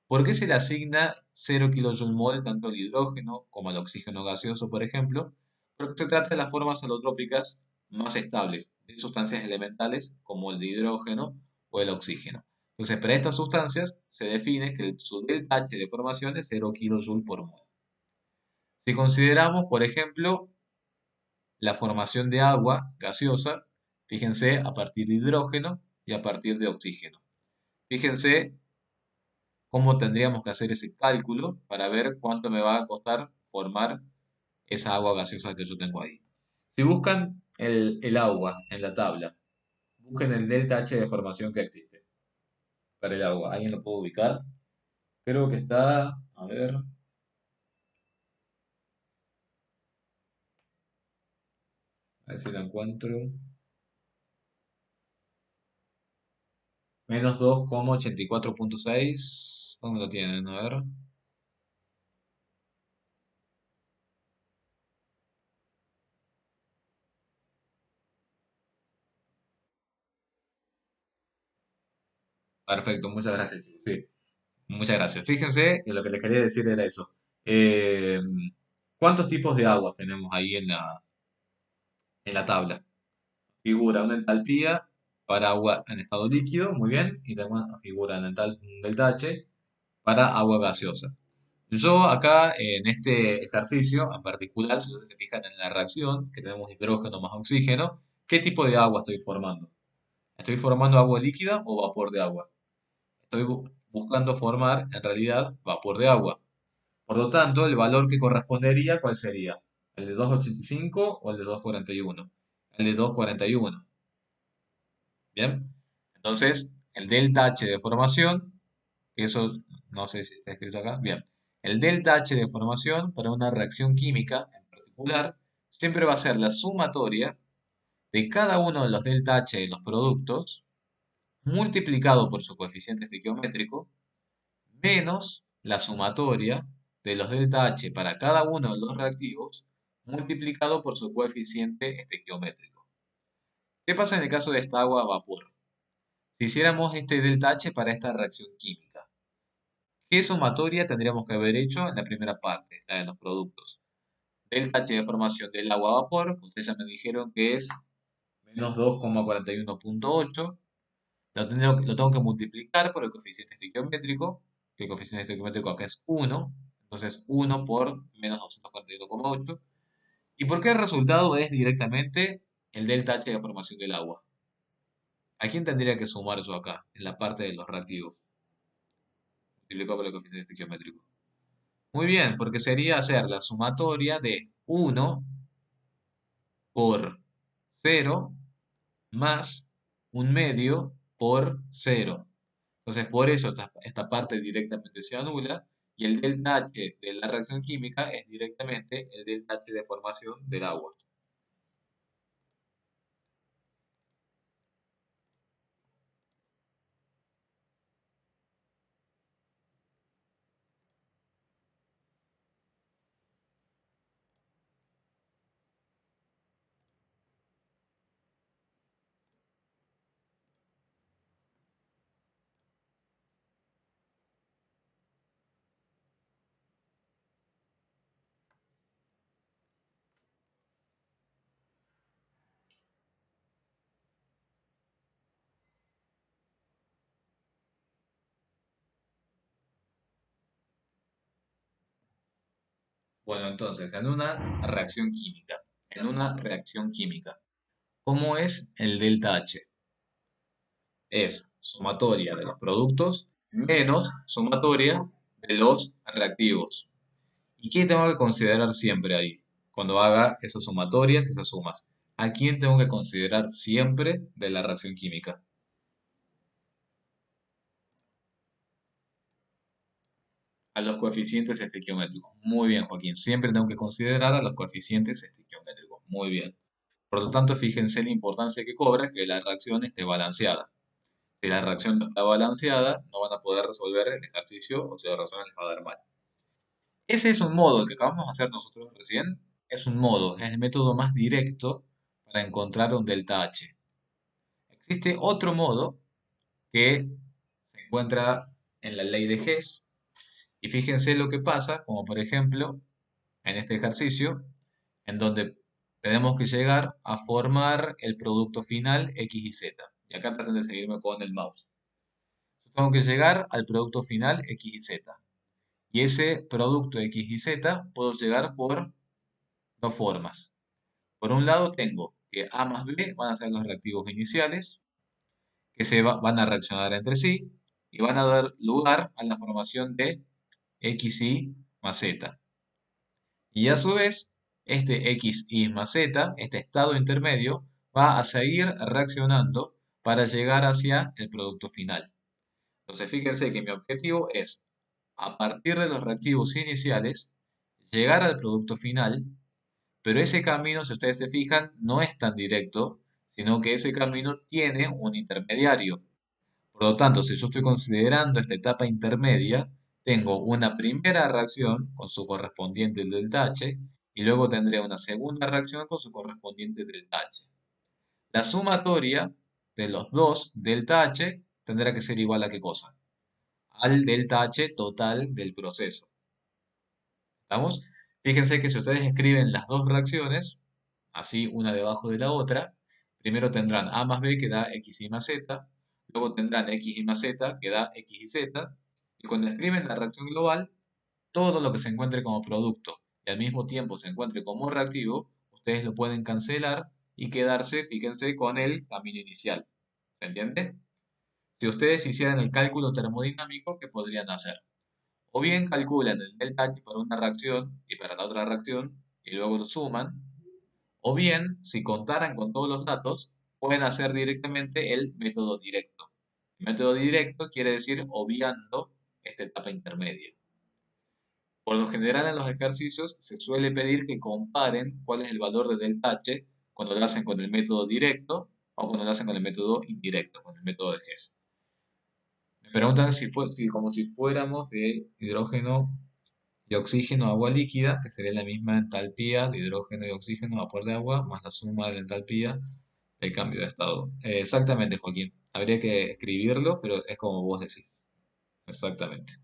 ¿Por qué se le asigna 0 kJ mol tanto al hidrógeno como al oxígeno gaseoso, por ejemplo? Porque se trata de las formas alotrópicas más estables de sustancias elementales como el de hidrógeno o el oxígeno. Entonces, para estas sustancias se define que su delta H de formación es 0 kJ por mol. Si consideramos, por ejemplo, la formación de agua gaseosa, fíjense a partir de hidrógeno y a partir de oxígeno. Fíjense cómo tendríamos que hacer ese cálculo para ver cuánto me va a costar formar esa agua gaseosa que yo tengo ahí. Si buscan el agua en la tabla, busquen el delta H de formación que existe para el agua. ¿Alguien lo puede ubicar? Creo que está, a ver si lo encuentro. Menos 2,84,6. ¿Dónde lo tienen? A ver. Perfecto, muchas gracias. Sí, muchas gracias. Fíjense que lo que les quería decir era eso. Eh, ¿Cuántos tipos de aguas tenemos ahí en la tabla? Figura una entalpía para agua en estado líquido, muy bien, y también figura un delta H para agua gaseosa. Yo acá en este ejercicio en particular, si ustedes se fijan en la reacción, que tenemos hidrógeno más oxígeno, ¿qué tipo de agua estoy formando? ¿Estoy formando agua líquida o vapor de agua? Estoy buscando formar en realidad vapor de agua. Por lo tanto, el valor que correspondería, ¿cuál sería? ¿El de 2,85 o el de 2,41? El de 2,41. Bien. Entonces, el delta H de formación, eso no sé si está escrito acá. Bien. El delta H de formación para una reacción química en particular siempre va a ser la sumatoria de cada uno de los delta H de los productos multiplicado por su coeficiente estequiométrico menos la sumatoria de los delta H para cada uno de los reactivos multiplicado por su coeficiente estequiométrico. ¿Qué pasa en el caso de esta agua a vapor? Si hiciéramos este delta H para esta reacción química, ¿qué sumatoria tendríamos que haber hecho en la primera parte, la de los productos? Delta H de formación del agua a vapor, que ustedes ya me dijeron que es menos 2,41,8. Lo tengo que multiplicar por el coeficiente estequiométrico, que el coeficiente estequiométrico acá es 1, entonces 1 por menos 241,8. ¿Y por qué el resultado es directamente el delta H de formación del agua? ¿A quién tendría que sumar yo acá, en la parte de los reactivos? Multiplicado por el coeficiente estequiométrico. Muy bien, porque sería hacer la sumatoria de 1 por 0 más un medio por 0. Entonces, por eso esta parte directamente se anula y el delta H de la reacción química es directamente el delta H de formación del agua. Bueno, entonces, en una reacción química, ¿cómo es el delta H? Es sumatoria de los productos menos sumatoria de los reactivos. ¿Y qué tengo que considerar siempre ahí? cuando haga esas sumatorias, esas sumas. ¿A quién tengo que considerar siempre de la reacción química? A los coeficientes estequiométricos. Muy bien, Joaquín. Siempre tengo que considerar a los coeficientes estequiométricos. Muy bien. Por lo tanto, fíjense la importancia que cobra que la reacción esté balanceada. Si la reacción no está balanceada, no van a poder resolver el ejercicio o si la reacción les va a dar mal. Ese es un modo, el que acabamos de hacer nosotros recién, es un modo, es el método más directo para encontrar un delta H. Existe otro modo que se encuentra en la ley de Hess, y fíjense lo que pasa, como por ejemplo en este ejercicio, en donde tenemos que llegar a formar el producto final X y Z. Y acá traten de seguirme con el mouse. Tengo que llegar al producto final X y Z. Y ese producto X y Z puedo llegar por dos formas. Por un lado tengo que A más B van a ser los reactivos iniciales, que van a reaccionar entre sí y van a dar lugar a la formación de XY más Z. Y a su vez, este XY más Z, este estado intermedio, va a seguir reaccionando para llegar hacia el producto final. Entonces fíjense que mi objetivo es, a partir de los reactivos iniciales, llegar al producto final, pero ese camino, si ustedes se fijan, no es tan directo, sino que ese camino tiene un intermediario. Por lo tanto, si yo estoy considerando esta etapa intermedia, tengo una primera reacción con su correspondiente delta H y luego tendré una segunda reacción con su correspondiente delta H. La sumatoria de los dos delta H tendrá que ser igual a ¿qué cosa? Al delta H total del proceso. ¿Estamos? Fíjense que si ustedes escriben las dos reacciones, así una debajo de la otra, primero tendrán A más B que da X y más Z, luego tendrán X y más Z que da X y Z, y cuando escriben la reacción global, todo lo que se encuentre como producto y al mismo tiempo se encuentre como reactivo, ustedes lo pueden cancelar y quedarse, fíjense, con el camino inicial. ¿Se entiende? Si ustedes hicieran el cálculo termodinámico, ¿qué podrían hacer? O bien calculan el delta H para una reacción y para la otra reacción y luego lo suman, o bien, si contaran con todos los datos, pueden hacer directamente el método directo. El método directo quiere decir obviando esta etapa intermedia. Por lo general en los ejercicios se suele pedir que comparen cuál es el valor de delta H cuando lo hacen con el método directo o cuando lo hacen con el método indirecto, con el método de Hess. Me preguntan si como si fuéramos de hidrógeno y oxígeno a agua líquida, que sería la misma entalpía de hidrógeno y oxígeno a vapor de agua, más la suma de la entalpía del cambio de estado. Exactamente, Joaquín. Habría que escribirlo, pero es como vos decís. Exactamente.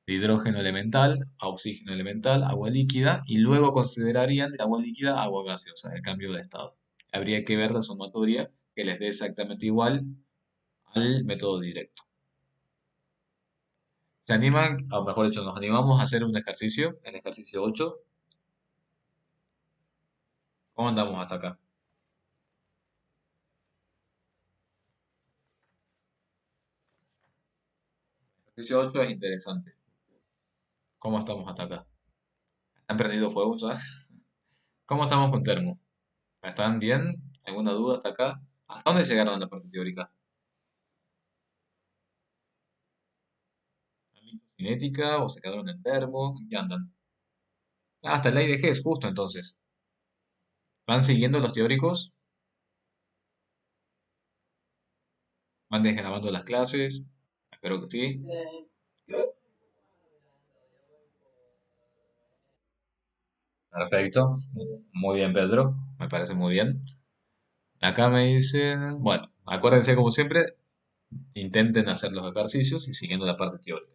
De hidrógeno elemental a oxígeno elemental, agua líquida, y luego considerarían de agua líquida a agua gaseosa, el cambio de estado. Habría que ver la sumatoria que les dé exactamente igual al método directo. ¿Se animan? O mejor dicho, nos animamos a hacer un ejercicio, el ejercicio 8. ¿Cómo andamos hasta acá? El ejercicio 8 es interesante. ¿Cómo estamos hasta acá? ¿Han prendido fuego ya? ¿Cómo estamos con termo? ¿Están bien? ¿Alguna duda hasta acá? ¿Hasta dónde llegaron en la parte teórica? ¿Cinética o se quedaron en termo? ¿En qué andan? Ah, hasta el ley de Hess, justo entonces. ¿Van siguiendo los teóricos? ¿Van desgrabando las clases? Espero que sí. Perfecto. Muy bien, Pedro. Me parece muy bien. Acá me dicen, bueno, acuérdense como siempre, intenten hacer los ejercicios y siguiendo la parte teórica.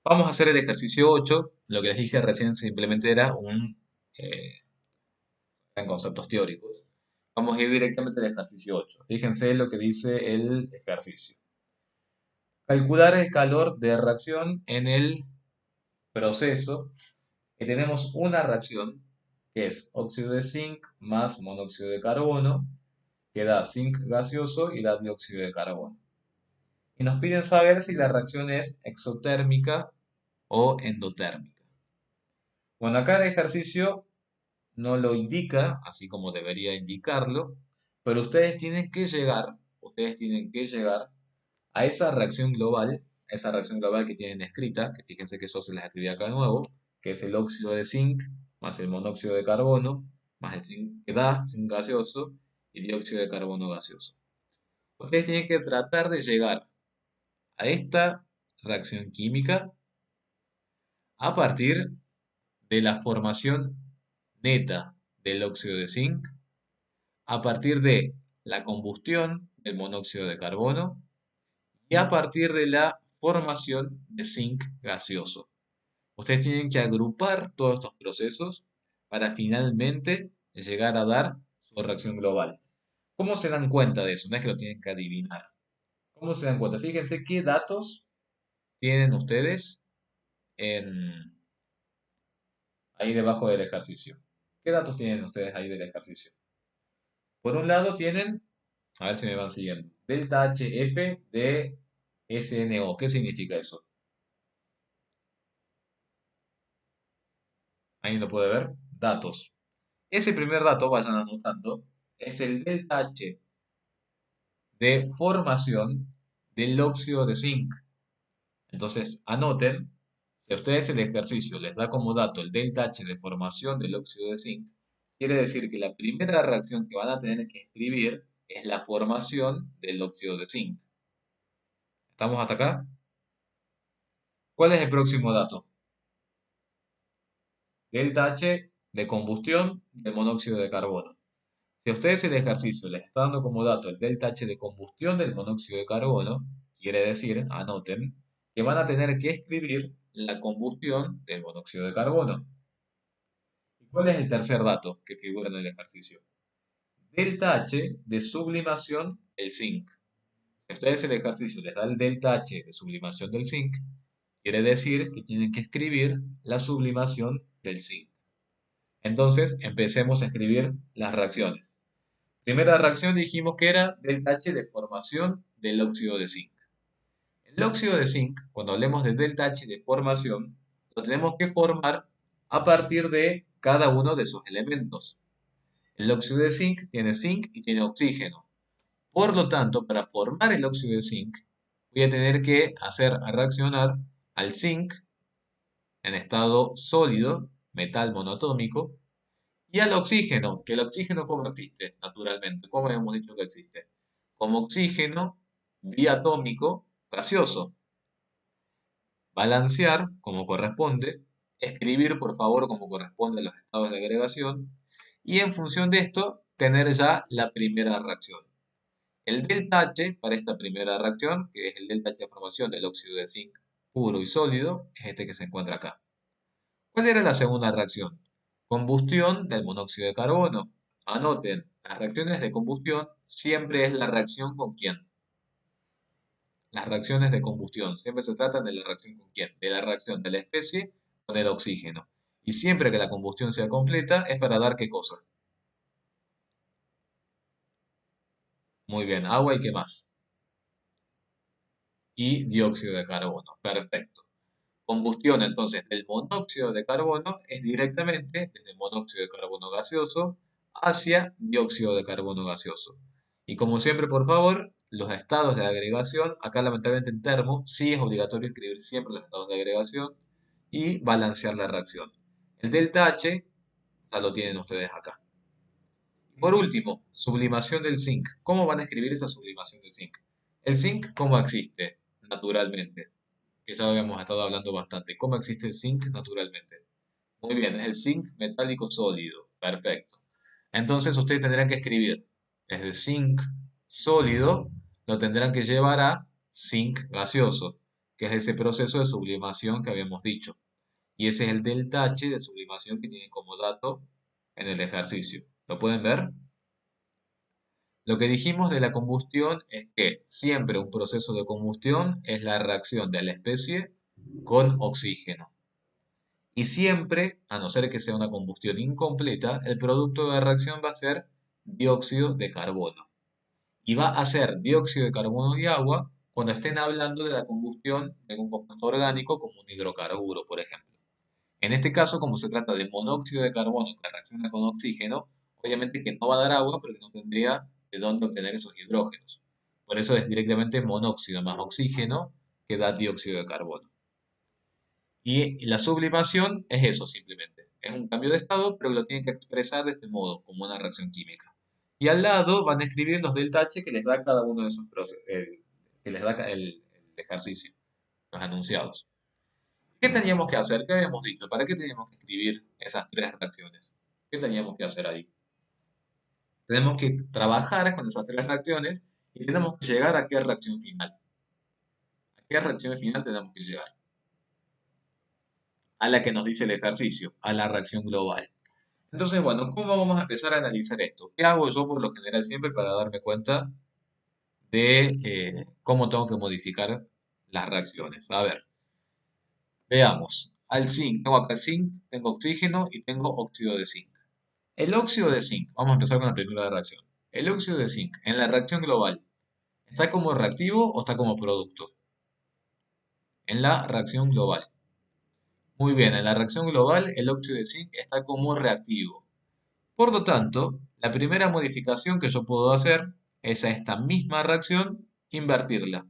Vamos a hacer el ejercicio 8. Lo que les dije recién simplemente era eh, eran conceptos teóricos. Vamos a ir directamente al ejercicio 8. Fíjense lo que dice el ejercicio. Calcular el calor de reacción en el proceso que tenemos una reacción que es óxido de zinc más monóxido de carbono, que da zinc gaseoso y da dióxido de carbono. Y nos piden saber si la reacción es exotérmica o endotérmica. Bueno, acá el ejercicio no lo indica, así como debería indicarlo, pero ustedes tienen que llegar a esa reacción global que tienen escrita, que fíjense que eso se les escribí acá de nuevo, que es el óxido de zinc más el monóxido de carbono, más el zinc que da zinc gaseoso y dióxido de carbono gaseoso. Ustedes tienen que tratar de llegar a esta reacción química a partir de la formación neta del óxido de zinc, a partir de la combustión del monóxido de carbono y a partir de la formación de zinc gaseoso. Ustedes tienen que agrupar todos estos procesos para finalmente llegar a dar su reacción global. ¿Cómo se dan cuenta de eso? No es que lo tienen que adivinar. ¿Cómo se dan cuenta? Fíjense qué datos tienen ustedes en, ahí debajo del ejercicio. ¿Qué datos tienen ustedes ahí del ejercicio? Por un lado tienen, a ver si me van siguiendo, delta HF de SNO. ¿Qué significa eso? Ahí lo puede ver. Datos. Ese primer dato, vayan anotando, es el delta H de formación del óxido de zinc. Entonces, anoten, si a ustedes el ejercicio les da como dato el delta H de formación del óxido de zinc, quiere decir que la primera reacción que van a tener que escribir es la formación del óxido de zinc. ¿Estamos hasta acá? ¿Cuál es el próximo dato? Delta H de combustión del monóxido de carbono. Si a ustedes el ejercicio les está dando como dato el delta H de combustión del monóxido de carbono, quiere decir, anoten, que van a tener que escribir la combustión del monóxido de carbono. ¿Y cuál es el tercer dato que figura en el ejercicio? Delta H de sublimación del zinc. Si a ustedes el ejercicio les da el delta H de sublimación del zinc, quiere decir que tienen que escribir la sublimación del zinc. Entonces, empecemos a escribir las reacciones. Primera reacción dijimos que era delta H de formación del óxido de zinc. El óxido de zinc, cuando hablemos de delta H de formación, lo tenemos que formar a partir de cada uno de sus elementos. El óxido de zinc y tiene oxígeno. Por lo tanto, para formar el óxido de zinc, voy a tener que hacer reaccionar al zinc en estado sólido, metal monoatómico, y al oxígeno, que el oxígeno ¿cómo existe? Naturalmente, ¿cómo hemos dicho que existe? Como oxígeno diatómico gaseoso. Balancear como corresponde, escribir por favor como corresponde los estados de agregación y en función de esto tener ya la primera reacción. El delta H para esta primera reacción, que es el delta H de formación del óxido de zinc puro y sólido, es este que se encuentra acá. ¿Cuál era la segunda reacción? Combustión del monóxido de carbono. Anoten, las reacciones de combustión siempre es la reacción con quién. Las reacciones de combustión siempre se tratan de la reacción con quién, de la reacción de la especie con el oxígeno. Y siempre que la combustión sea completa es para dar qué cosa. Muy bien, agua y qué más. Y dióxido de carbono. Perfecto. Combustión entonces del monóxido de carbono es directamente desde monóxido de carbono gaseoso hacia dióxido de carbono gaseoso. Y como siempre, por favor, los estados de agregación, acá lamentablemente en termo, sí es obligatorio escribir siempre los estados de agregación y balancear la reacción. El delta H ya lo tienen ustedes acá. Por último, sublimación del zinc. ¿Cómo van a escribir esta sublimación del zinc? El zinc, ¿cómo existe? Naturalmente. Que ya habíamos estado hablando bastante. ¿Cómo existe el zinc naturalmente? Muy bien, es el zinc metálico sólido. Perfecto. Entonces ustedes tendrán que escribir desde zinc sólido, lo tendrán que llevar a zinc gaseoso, que es ese proceso de sublimación que habíamos dicho. Y ese es el delta H de sublimación que tienen como dato en el ejercicio. ¿Lo pueden ver? Lo que dijimos de la combustión es que siempre un proceso de combustión es la reacción de la especie con oxígeno. Y siempre, a no ser que sea una combustión incompleta, el producto de reacción va a ser dióxido de carbono. Y va a ser dióxido de carbono y agua cuando estén hablando de la combustión de un compuesto orgánico como un hidrocarburo, por ejemplo. En este caso, como se trata de monóxido de carbono que reacciona con oxígeno, obviamente que no va a dar agua porque no tendría de dónde obtener esos hidrógenos. Por eso es directamente monóxido más oxígeno que da dióxido de carbono. Y la sublimación es eso simplemente. Es un cambio de estado, pero lo tienen que expresar de este modo, como una reacción química. Y al lado van a escribir los delta H que les da cada uno de esos procesos, que les da el ejercicio, los enunciados. ¿Qué teníamos que hacer? ¿Qué habíamos dicho? ¿Para qué teníamos que escribir esas tres reacciones? ¿Qué teníamos que hacer ahí? Tenemos que trabajar con esas tres reacciones y tenemos que llegar a qué reacción final. ¿A qué reacción final tenemos que llegar? A la que nos dice el ejercicio, a la reacción global. Entonces, bueno, ¿cómo vamos a empezar a analizar esto? ¿Qué hago yo por lo general siempre para darme cuenta de cómo tengo que modificar las reacciones? A ver, veamos. Al zinc, tengo acá zinc, tengo oxígeno y tengo óxido de zinc. El óxido de zinc, vamos a empezar con la primera reacción. El óxido de zinc en la reacción global, ¿está como reactivo o está como producto? En la reacción global. Muy bien, en la reacción global el óxido de zinc está como reactivo. Por lo tanto, la primera modificación que yo puedo hacer es a esta misma reacción invertirla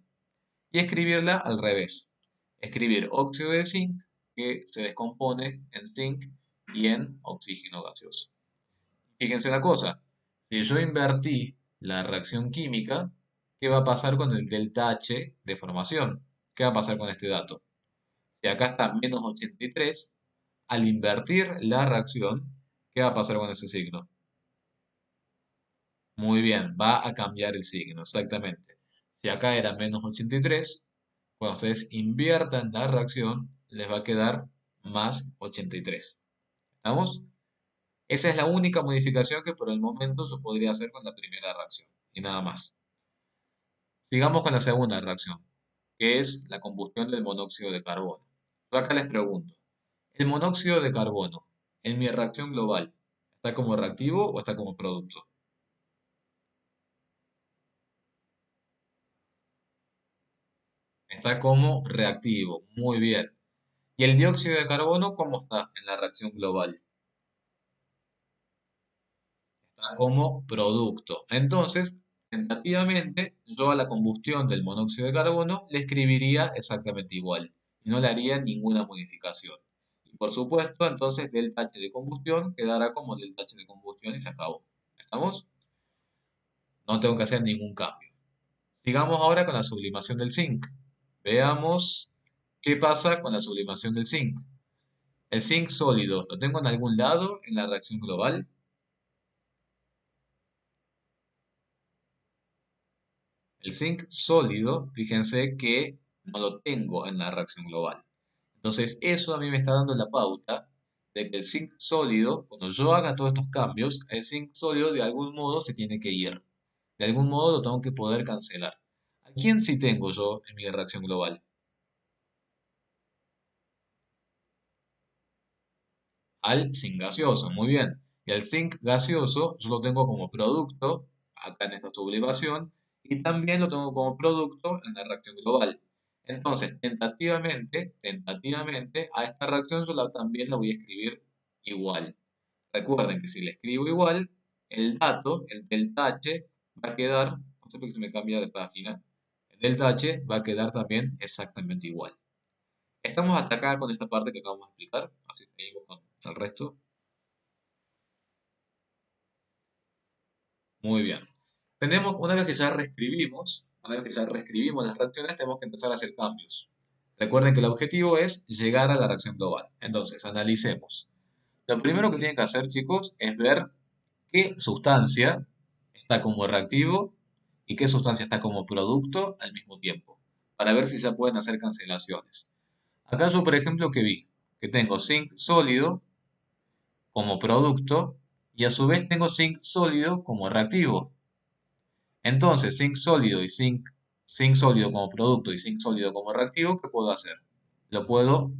y escribirla al revés. Escribir óxido de zinc que se descompone en zinc y en oxígeno gaseoso. Fíjense una cosa, si yo invertí la reacción química, ¿qué va a pasar con el delta H de formación? ¿Qué va a pasar con este dato? Si acá está menos 83, al invertir la reacción, ¿qué va a pasar con ese signo? Muy bien, va a cambiar el signo, exactamente. Si acá era menos 83, cuando ustedes inviertan la reacción, les va a quedar más 83. ¿Estamos? Esa es la única modificación que por el momento se podría hacer con la primera reacción y nada más. Sigamos con la segunda reacción, que es la combustión del monóxido de carbono. Yo acá les pregunto, ¿el monóxido de carbono en mi reacción global está como reactivo o está como producto? Está como reactivo, muy bien. ¿Y el dióxido de carbono cómo está en la reacción global? Está como producto. Entonces, tentativamente, yo a la combustión del monóxido de carbono le escribiría exactamente igual y no le haría ninguna modificación. Y por supuesto, entonces delta H de combustión quedará como delta H de combustión y se acabó. ¿Estamos? No tengo que hacer ningún cambio. Sigamos ahora con la sublimación del zinc. Veamos qué pasa con la sublimación del zinc. El zinc sólido, ¿lo tengo en algún lado en la reacción global? El zinc sólido, fíjense que no lo tengo en la reacción global. Entonces, eso a mí me está dando la pauta de que el zinc sólido, cuando yo haga todos estos cambios, el zinc sólido de algún modo se tiene que ir. De algún modo lo tengo que poder cancelar. ¿A quién sí tengo yo en mi reacción global? Al zinc gaseoso, muy bien. Y el zinc gaseoso yo lo tengo como producto acá en esta sublimación y también lo tengo como producto en la reacción global. Entonces, tentativamente, a esta reacción también la voy a escribir igual. Recuerden que si le escribo igual, el dato, el delta H, va a quedar, no sé por qué se me cambia de página, el delta H va a quedar también exactamente igual. Estamos hasta acá con esta parte que acabamos de explicar, así seguimos con el resto. Muy bien. Una vez que ya reescribimos, una vez que ya reescribimos las reacciones, tenemos que empezar a hacer cambios. Recuerden que el objetivo es llegar a la reacción global. Entonces, analicemos. Lo primero que tienen que hacer, chicos, es ver qué sustancia está como reactivo y qué sustancia está como producto al mismo tiempo, para ver si ya pueden hacer cancelaciones. Acá yo, por ejemplo, que vi que tengo zinc sólido como producto y a su vez tengo zinc sólido como reactivo. Entonces, zinc sólido como producto y zinc sólido como reactivo, ¿qué puedo hacer? Lo puedo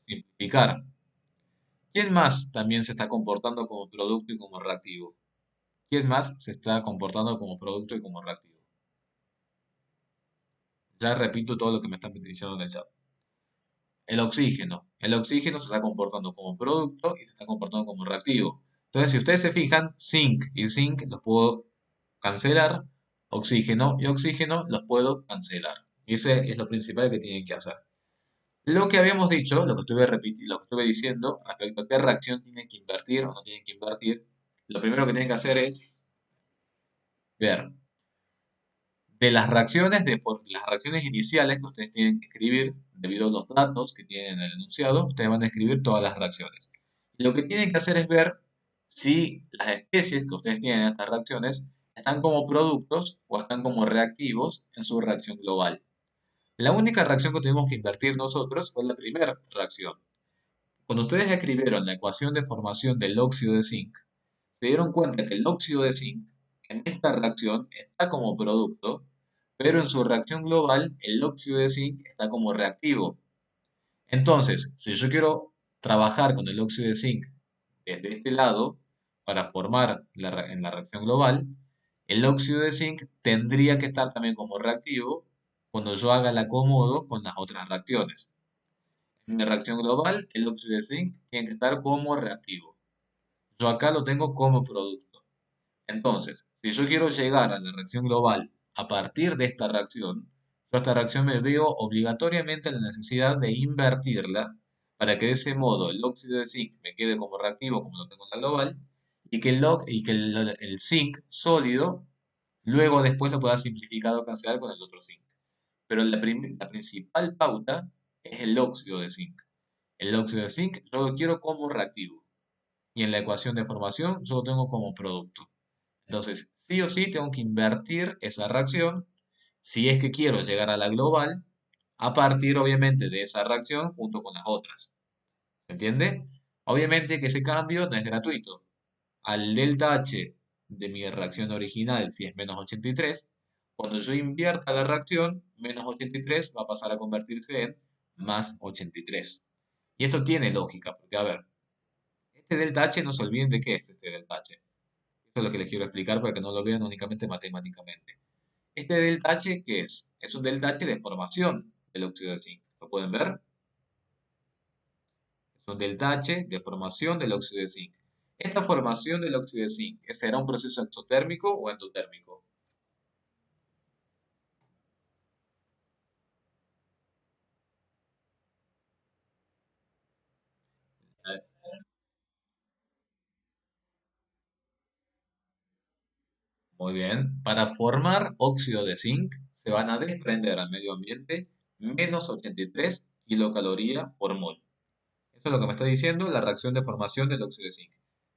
simplificar. ¿Quién más también se está comportando como producto y como reactivo? ¿Quién más se está comportando como producto y como reactivo? Ya repito todo lo que me están diciendo en el chat. el oxígeno. El oxígeno se está comportando como producto y se está comportando como reactivo. Entonces, si ustedes se fijan, zinc y zinc los puedo cancelar, oxígeno y oxígeno los puedo cancelar. Y ese es lo principal que tienen que hacer. Lo que habíamos dicho, lo que estuve repitiendo, lo que estuve diciendo respecto a qué reacción tienen que invertir o no tienen que invertir, lo primero que tienen que hacer es ver de las reacciones iniciales que ustedes tienen que escribir, debido a los datos que tienen en el enunciado, ustedes van a escribir todas las reacciones. Y lo que tienen que hacer es ver si las especies que ustedes tienen en estas reacciones están como productos o están como reactivos en su reacción global. La única reacción que tuvimos que invertir nosotros fue la primera reacción. Cuando ustedes escribieron la ecuación de formación del óxido de zinc, se dieron cuenta que el óxido de zinc en esta reacción está como producto, pero en su reacción global el óxido de zinc está como reactivo. Entonces, si yo quiero trabajar con el óxido de zinc desde este lado para formar en la reacción global, el óxido de zinc tendría que estar también como reactivo cuando yo haga el acomodo con las otras reacciones. En mi reacción global, el óxido de zinc tiene que estar como reactivo. Yo acá lo tengo como producto. Entonces, si yo quiero llegar a la reacción global a partir de esta reacción, yo a esta reacción me veo obligatoriamente la necesidad de invertirla para que de ese modo el óxido de zinc me quede como reactivo como lo tengo en la global y que el zinc sólido luego después lo pueda simplificar o cancelar con el otro zinc. Pero la principal pauta es el óxido de zinc. El óxido de zinc yo lo quiero como reactivo y en la ecuación de formación yo lo tengo como producto. Entonces, sí o sí tengo que invertir esa reacción si es que quiero llegar a la global a partir obviamente de esa reacción junto con las otras. ¿Se entiende? Obviamente que ese cambio no es gratuito. Al delta H de mi reacción original, si es menos 83, cuando yo invierta la reacción, menos 83 va a pasar a convertirse en más 83. Y esto tiene lógica, porque a ver, este delta H no se olviden de qué es este delta H. Eso es lo que les quiero explicar para que no lo vean únicamente matemáticamente. ¿Este delta H qué es? Es un delta H de formación del óxido de zinc. ¿Lo pueden ver? Es un delta H de formación del óxido de zinc. Esta formación del óxido de zinc, ¿será un proceso exotérmico o endotérmico? Muy bien. Para formar óxido de zinc se van a desprender al medio ambiente menos 83 kilocalorías por mol. Eso es lo que me está diciendo la reacción de formación del óxido de zinc.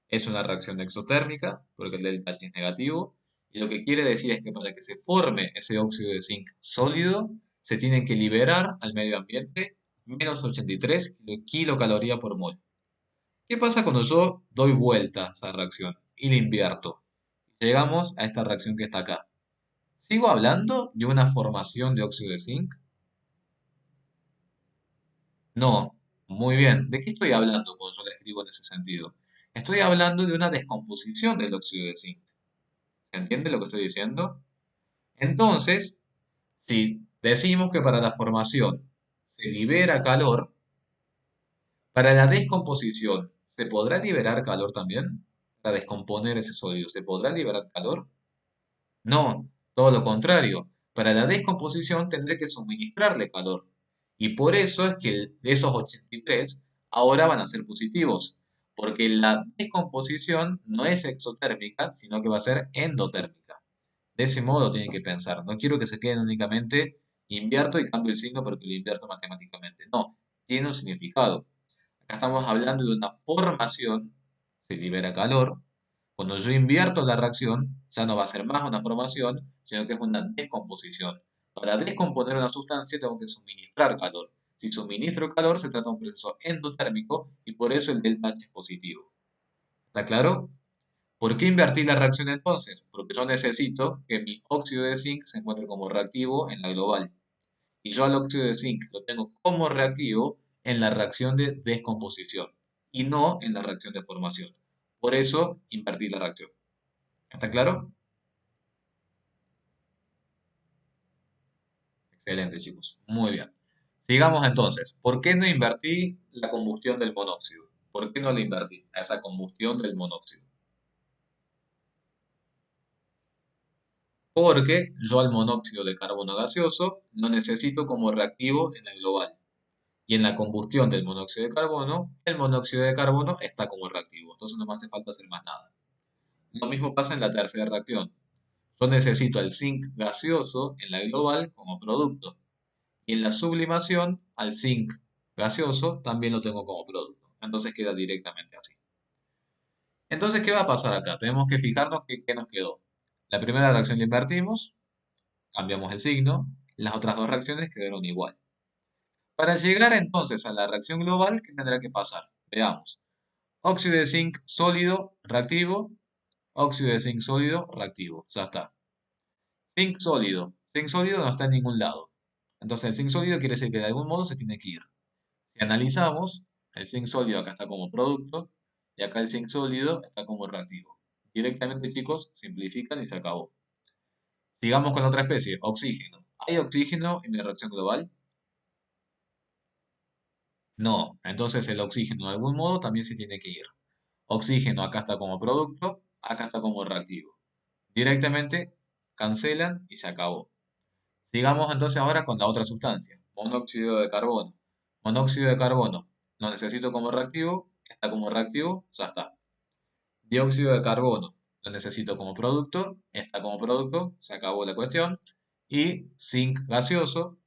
Es una reacción exotérmica, porque el delta H es negativo, y lo que quiere decir es que para que se forme ese óxido de zinc sólido, se tienen que liberar al medio ambiente menos 83 kilocalorías por mol. ¿Qué pasa cuando yo doy vuelta a esa reacción y la invierto? Llegamos a esta reacción que está acá. ¿Sigo hablando de una formación de óxido de zinc? No, muy bien. ¿De qué estoy hablando cuando yo le escribo en ese sentido? Estoy hablando de una descomposición del óxido de zinc. ¿Se entiende lo que estoy diciendo? Entonces, si decimos que para la formación se libera calor, para la descomposición, ¿se podrá liberar calor también? Para descomponer ese sólido, ¿se podrá liberar calor? No, todo lo contrario. Para la descomposición tendré que suministrarle calor. Y por eso es que esos 83 ahora van a ser positivos. Porque la descomposición no es exotérmica, sino que va a ser endotérmica. De ese modo tienen que pensar. No quiero que se queden únicamente invierto y cambio el signo porque lo invierto matemáticamente. No, tiene un significado. Acá estamos hablando de una formación, se libera calor. Cuando yo invierto la reacción, ya no va a ser más una formación, sino que es una descomposición. Para descomponer una sustancia tengo que suministrar calor. Si suministro calor, se trata de un proceso endotérmico y por eso el delta H es positivo. ¿Está claro? ¿Por qué invertir la reacción entonces? Porque yo necesito que mi óxido de zinc se encuentre como reactivo en la global. Y yo al óxido de zinc lo tengo como reactivo en la reacción de descomposición y no en la reacción de formación. Por eso invertir la reacción. ¿Está claro? Excelente, chicos. Muy bien. Sigamos entonces. ¿Por qué no invertí la combustión del monóxido? ¿Por qué no la invertí a esa combustión del monóxido? Porque yo al monóxido de carbono gaseoso lo necesito como reactivo en el global. Y en la combustión del monóxido de carbono, el monóxido de carbono está como reactivo. Entonces no me hace falta hacer más nada. Lo mismo pasa en la tercera reacción. Yo necesito el zinc gaseoso en la global como producto. Y en la sublimación, al zinc gaseoso también lo tengo como producto. Entonces queda directamente así. Entonces, ¿qué va a pasar acá? Tenemos que fijarnos qué nos quedó. La primera reacción la invertimos, cambiamos el signo, las otras dos reacciones quedaron igual. Para llegar entonces a la reacción global, ¿qué tendrá que pasar? Veamos. Óxido de zinc sólido, reactivo, óxido de zinc sólido, reactivo. Ya está. Zinc sólido. Zinc sólido no está en ningún lado. Entonces el zinc sólido quiere decir que de algún modo se tiene que ir. Si analizamos, el zinc sólido acá está como producto y acá el zinc sólido está como reactivo. Directamente, chicos, simplifican y se acabó. Sigamos con la otra especie, oxígeno. ¿Hay oxígeno en la reacción global? No. Entonces el oxígeno de algún modo también se tiene que ir. Oxígeno acá está como producto, acá está como reactivo. Directamente cancelan y se acabó. Sigamos entonces ahora con la otra sustancia, monóxido de carbono. Monóxido de carbono, lo necesito como reactivo, está como reactivo, ya está. Dióxido de carbono, lo necesito como producto, está como producto, se acabó la cuestión. Y zinc gaseoso,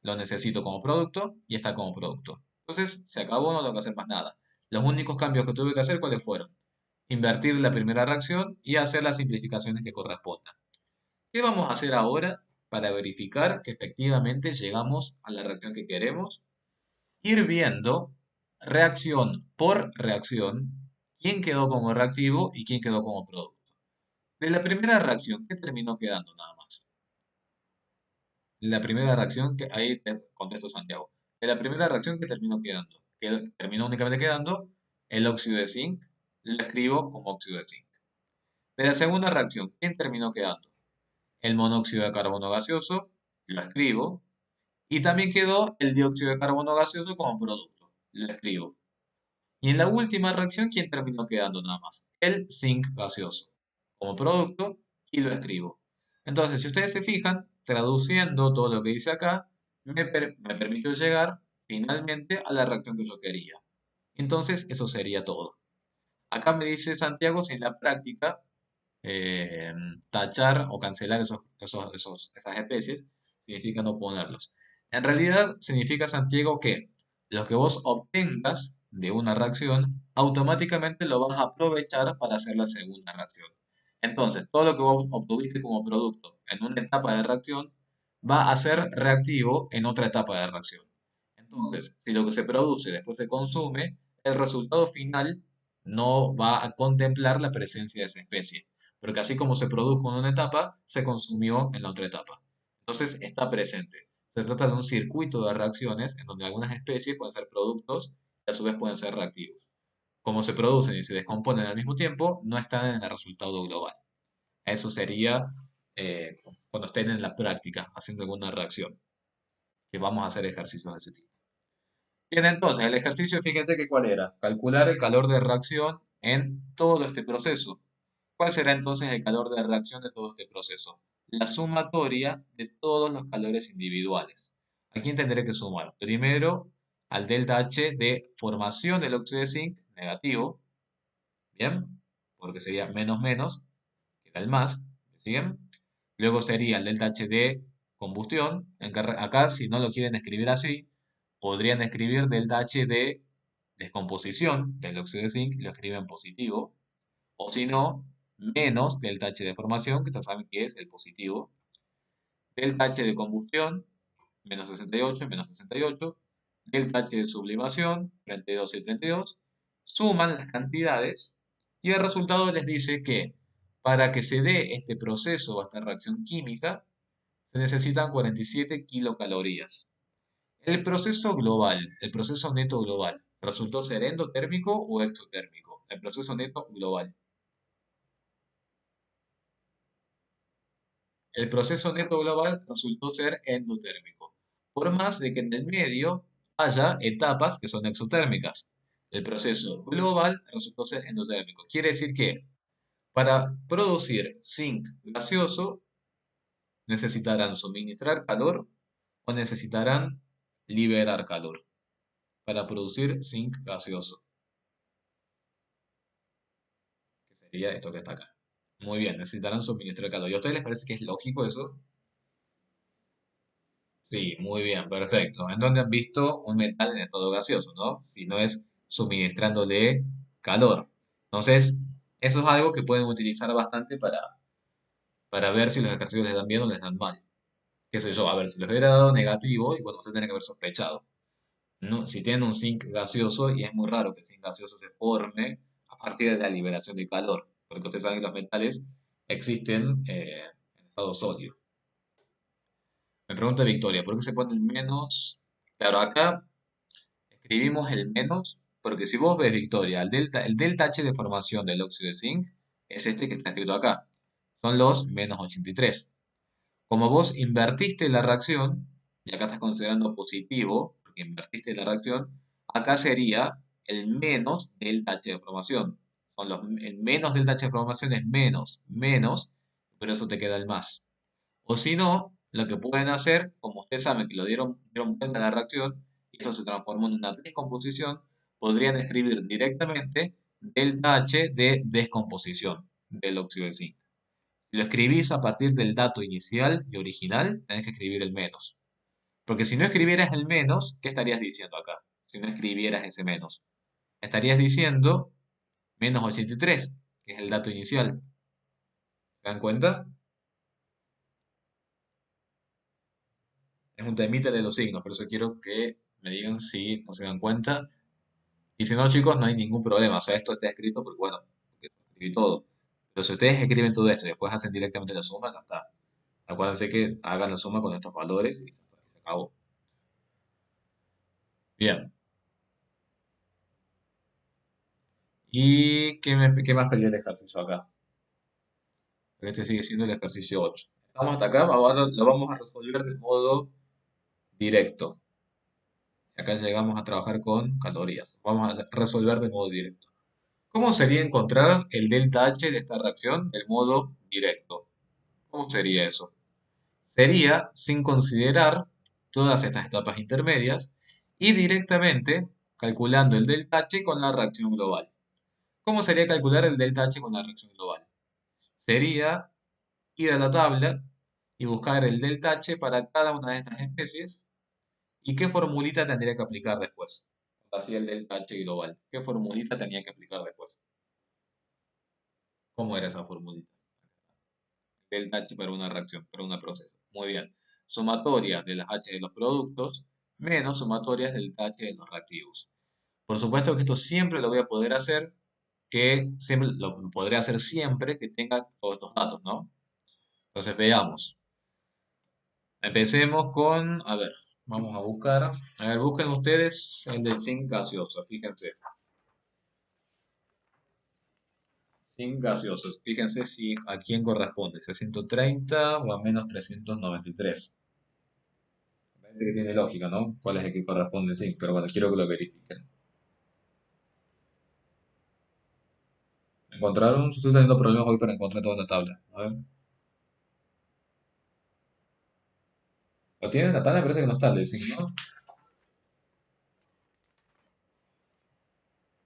lo necesito como producto y está como producto. Entonces se acabó, no tengo que hacer más nada. Los únicos cambios que tuve que hacer, ¿cuáles fueron? Invertir la primera reacción y hacer las simplificaciones que correspondan. ¿Qué vamos a hacer ahora para verificar que efectivamente llegamos a la reacción que queremos? Ir viendo reacción por reacción quién quedó como reactivo y quién quedó como producto. De la primera reacción, ¿qué terminó quedando nada más? La primera reacción, que ahí te contesto Santiago. De la primera reacción, ¿qué terminó quedando? Terminó únicamente quedando el óxido de zinc, lo escribo como óxido de zinc. De la segunda reacción, ¿quién terminó quedando? El monóxido de carbono gaseoso, lo escribo, y también quedó el dióxido de carbono gaseoso como producto, lo escribo. Y en la última reacción, ¿quién terminó quedando nada más? El zinc gaseoso, como producto, y lo escribo. Entonces, si ustedes se fijan, traduciendo todo lo que dice acá, me permitió llegar finalmente a la reacción que yo quería. Entonces, eso sería todo. Acá me dice Santiago si en la práctica eh, tachar o cancelar esas especies significa no ponerlos. En realidad significa, Santiago, que lo que vos obtengas de una reacción, automáticamente lo vas a aprovechar para hacer la segunda reacción. Entonces, todo lo que vos obtuviste como producto en una etapa de reacción va a ser reactivo en otra etapa de reacción. Entonces, si lo que se produce después se consume, el resultado final no va a contemplar la presencia de esa especie, porque así como se produjo en una etapa, se consumió en la otra etapa. Entonces está presente. Se trata de un circuito de reacciones en donde algunas especies pueden ser productos y a su vez pueden ser reactivos. Como se producen y se descomponen al mismo tiempo, no están en el resultado global. Eso sería cuando estén en la práctica haciendo alguna reacción, que vamos a hacer ejercicios de ese tipo. Bien, entonces, el ejercicio, fíjense que cuál era. Calcular el calor de reacción en todo este proceso. ¿Cuál será entonces el calor de reacción de todo este proceso? La sumatoria de todos los calores individuales. ¿A quién tendré que sumar? Primero al delta H de formación del óxido de zinc, negativo, ¿bien? Porque sería menos menos, que da el más, ¿me siguen? Luego sería el delta H de combustión. Acá, si no lo quieren escribir así, podrían escribir delta H de descomposición del óxido de zinc, lo escriben positivo. O si no, menos delta H de formación, que ya saben que es el positivo. Delta H de combustión, menos 68, menos 68. Delta H de sublimación, 32 y 32. Suman las cantidades y el resultado les dice que para que se dé este proceso o esta reacción química, se necesitan 47 kilocalorías. El proceso global, el proceso neto global, ¿resultó ser endotérmico o exotérmico? El proceso neto global. El proceso neto global resultó ser endotérmico. por más de que en el medio haya etapas que son exotérmicas. El proceso global resultó ser endotérmico. Quiere decir que para producir zinc gaseoso necesitarán suministrar calor o necesitarán liberar calor para producir zinc gaseoso, que sería esto que está acá. Muy bien, necesitarán suministrar calor. ¿Y a ustedes les parece que es lógico eso? Sí, muy bien, perfecto. ¿En dónde han visto un metal en estado gaseoso, no? Si no es suministrándole calor. Entonces, eso es algo que pueden utilizar bastante para ver si los ejercicios les dan bien o les dan mal. Qué sé yo, a ver, si les hubiera dado negativo, y bueno, usted tiene que haber sospechado. No, si tienen un zinc gaseoso, y es muy raro que el zinc gaseoso se forme a partir de la liberación de calor, porque ustedes saben que los metales existen en estado sólido. Me pregunta Victoria, ¿por qué se pone el menos? Claro, acá escribimos el menos, porque si vos ves, Victoria, el delta H de formación del óxido de zinc es este que está escrito acá. Son los menos 83. Como vos invertiste la reacción, y acá estás considerando positivo, porque invertiste la reacción, acá sería el menos delta H de formación. El menos delta H de formación es menos, menos, pero eso te queda el más. O si no, lo que pueden hacer, como ustedes saben que dieron vuelta a la reacción, y eso se transformó en una descomposición, podrían escribir directamente delta H de descomposición del óxido de zinc. Si lo escribís a partir del dato inicial y original, tenés que escribir el menos. Porque si no escribieras el menos, ¿qué estarías diciendo acá? Si no escribieras ese menos. Estarías diciendo menos 83, que es el dato inicial. ¿Se dan cuenta? Es un temita de los signos, por eso quiero que me digan si no se dan cuenta. Y si no, chicos, no hay ningún problema. O sea, esto está escrito porque, bueno, porque escribí todo. Pero si ustedes escriben todo esto y después hacen directamente la suma, ya está. Acuérdense que hagan la suma con estos valores y se acabó. Bien. ¿Y qué más pedía el ejercicio acá? Porque este sigue siendo el ejercicio 8. Estamos hasta acá, ahora lo vamos a resolver de modo directo. Acá llegamos a trabajar con calorías. Vamos a resolver de modo directo. ¿Cómo sería encontrar el delta H de esta reacción del modo directo? ¿Cómo sería eso? Sería sin considerar todas estas etapas intermedias y directamente calculando el delta H con la reacción global. ¿Cómo sería calcular el delta H con la reacción global? Sería ir a la tabla y buscar el delta H para cada una de estas especies y qué formulita tendría que aplicar después. Así el delta H global. ¿Qué formulita tenía que aplicar después? ¿Cómo era esa formulita? Delta H para una reacción, para un proceso. Muy bien. Sumatoria de las H de los productos menos sumatorias del H de los reactivos. Por supuesto que esto siempre lo voy a poder hacer, que siempre lo podré hacer siempre que tenga todos estos datos, ¿no? Entonces veamos. Empecemos con, a ver, vamos a buscar. A ver, busquen ustedes el del zinc gaseoso, fíjense. Zinc gaseoso, fíjense si a quién corresponde, 630 o a menos 393. Parece que tiene lógica, ¿no? ¿Cuál es el que corresponde zinc? Pero bueno, quiero que lo verifiquen. ¿Encontraron? Yo estoy teniendo problemas hoy para encontrar toda la tabla. A ver. ¿Lo tienen la tabla? Me parece que no está el del zinc, ¿no?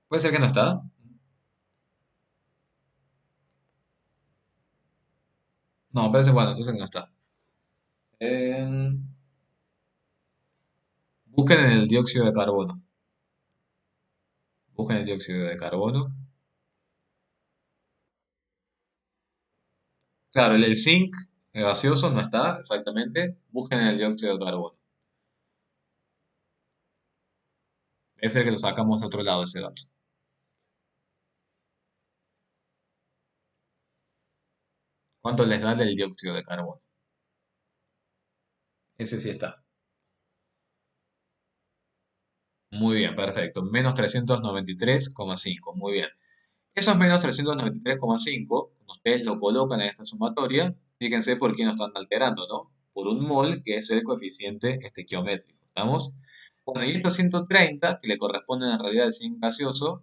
Puede ser que no está. No, parece bueno, entonces que no está. Busquen en el dióxido de carbono. Busquen el dióxido de carbono. Claro, el zinc gaseoso no está exactamente. Busquen el dióxido de carbono. Es el que lo sacamos de otro lado, ese dato. ¿Cuánto les da el dióxido de carbono? Ese sí está. Muy bien, perfecto. Menos 393,5. Muy bien. Esos menos 393,5, cuando ustedes lo colocan en esta sumatoria, fíjense por qué no están alterando, ¿no? por un mol, que es el coeficiente estequiométrico. ¿Estamos? Bueno, y estos 130, que le corresponden en realidad al zinc gaseoso,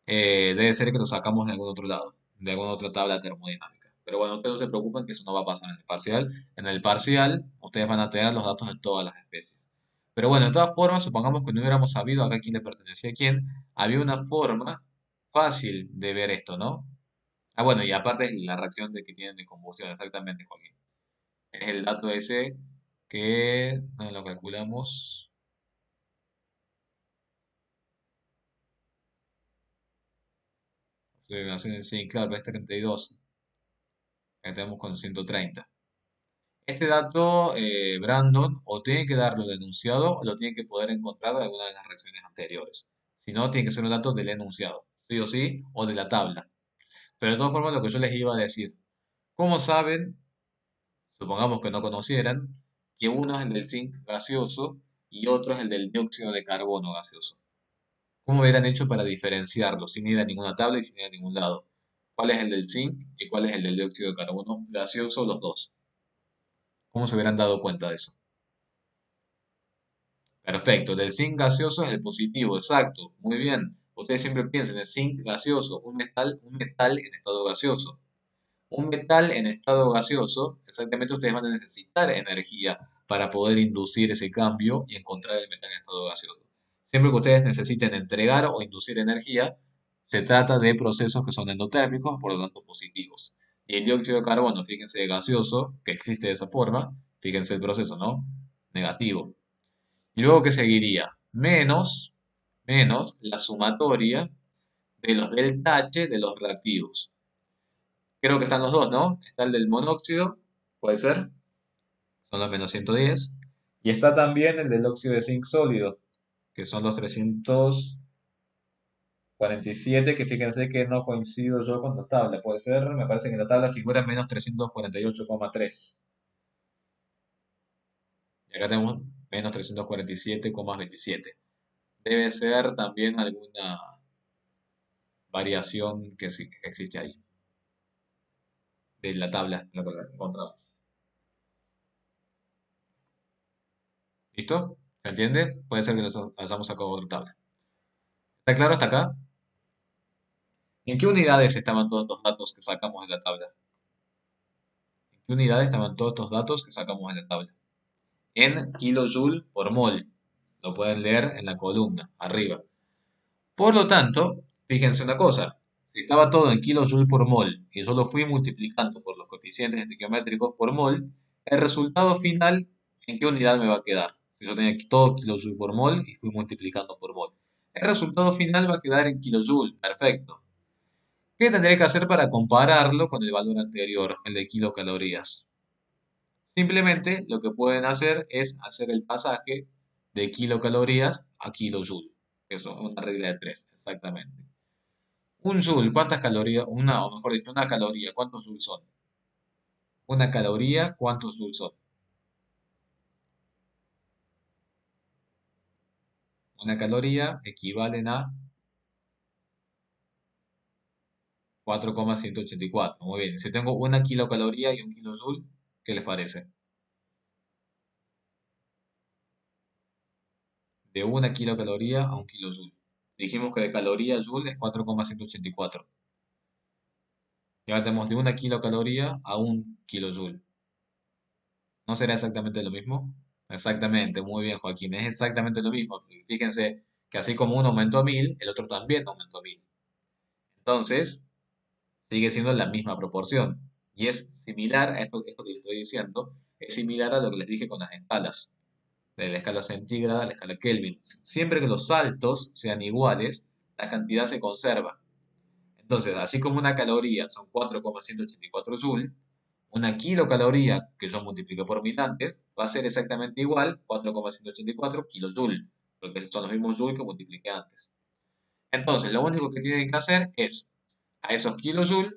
debe ser que lo sacamos de algún otro lado, de alguna otra tabla termodinámica. Pero bueno, ustedes no se preocupen que eso no va a pasar en el parcial. En el parcial, ustedes van a tener los datos de todas las especies. Pero bueno, de todas formas, supongamos que no hubiéramos sabido acá quién le pertenecía a quién, había una forma fácil de ver esto, ¿no? Ah, bueno, y aparte es la reacción de que tienen de combustión, exactamente, Joaquín. Es el dato ese que lo calculamos. Sí, claro, es 32, que tenemos con 130. Este dato, Brandon, o tiene que darlo el enunciado o lo tiene que poder encontrar de alguna de las reacciones anteriores. Si no, tiene que ser un dato del enunciado, sí o sí, o de la tabla. Pero de todas formas, lo que yo les iba a decir, ¿cómo saben, supongamos que no conocieran, que uno es el del zinc gaseoso y otro es el del dióxido de carbono gaseoso? ¿Cómo hubieran hecho para diferenciarlos sin ir a ninguna tabla y sin ir a ningún lado? ¿Cuál es el del zinc y cuál es el del dióxido de carbono gaseoso, los dos? ¿Cómo se hubieran dado cuenta de eso? Perfecto, el del zinc gaseoso es el positivo, exacto, muy bien. Ustedes siempre piensen en el zinc gaseoso, un metal en estado gaseoso. Un metal en estado gaseoso, exactamente ustedes van a necesitar energía para poder inducir ese cambio y encontrar el metal en estado gaseoso. Siempre que ustedes necesiten entregar o inducir energía, se trata de procesos que son endotérmicos, por lo tanto positivos. Y el dióxido de carbono, fíjense, gaseoso, que existe de esa forma, fíjense el proceso, ¿no? Negativo. Y luego, ¿qué seguiría? Menos la sumatoria de los delta H de los reactivos. Creo que están los dos, ¿no? Está el del monóxido, puede ser, son los menos 110. Y está también el del óxido de zinc sólido, que son los 347, que fíjense que no coincido yo con la tabla. Puede ser, me parece que en la tabla figura menos 348,3. Y acá tenemos menos 347,27. Debe ser también alguna variación que sí existe ahí, de la tabla en la que la encontramos. ¿Listo? ¿Se entiende? Puede ser que lo hayamos sacado de otra tabla. ¿Está claro hasta acá? ¿En qué unidades estaban todos los datos que sacamos de la tabla? ¿En qué unidades estaban todos estos datos que sacamos de la tabla? En kilojoule por mol. Lo pueden leer en la columna, arriba. Por lo tanto, fíjense una cosa. Si estaba todo en kilojoule por mol y yo lo fui multiplicando por los coeficientes estequiométricos por mol, el resultado final, ¿en qué unidad me va a quedar? Si yo tenía aquí todo kilojoule por mol y fui multiplicando por mol. El resultado final va a quedar en kilojoule. Perfecto. ¿Qué tendré que hacer para compararlo con el valor anterior, el de kilocalorías? Simplemente lo que pueden hacer es hacer el pasaje de kilocalorías a kilojoule. Eso es una regla de tres, exactamente. Un joule, ¿cuántas calorías? O mejor dicho, una caloría, ¿cuántos joules son? Una caloría, ¿cuántos joules son? Una caloría equivalen a 4,184. Muy bien. Si tengo una kilocaloría y un kilojoule, ¿qué les parece? De una kilocaloría a un kilojoule. Dijimos que de caloría a joule es 4,184. Y ahora tenemos de una kilocaloría a un kilojoule. ¿No será exactamente lo mismo? Exactamente, muy bien, Joaquín. Es exactamente lo mismo. Fíjense que así como uno aumentó a 1000, el otro también aumentó a 1000. Entonces, sigue siendo la misma proporción. Y es similar a esto que les estoy diciendo, es similar a lo que les dije con las escalas, de la escala centígrada a la escala Kelvin. Siempre que los saltos sean iguales, la cantidad se conserva. Entonces, así como una caloría son 4,184 joules, una kilocaloría que yo multiplico por 1000 antes va a ser exactamente igual 4,184 kilojoules, porque son los mismos joules que multipliqué antes. Entonces, lo único que tienen que hacer es a esos kilojoules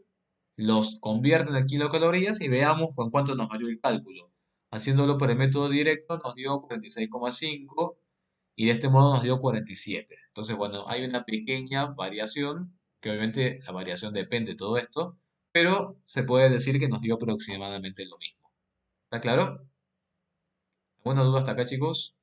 los convierten en kilocalorías y veamos con cuánto nos salió el cálculo. Haciéndolo por el método directo nos dio 46,5 y de este modo nos dio 47. Entonces, bueno, hay una pequeña variación, que obviamente la variación depende de todo esto, pero se puede decir que nos dio aproximadamente lo mismo. ¿Está claro? ¿Alguna duda hasta acá, chicos?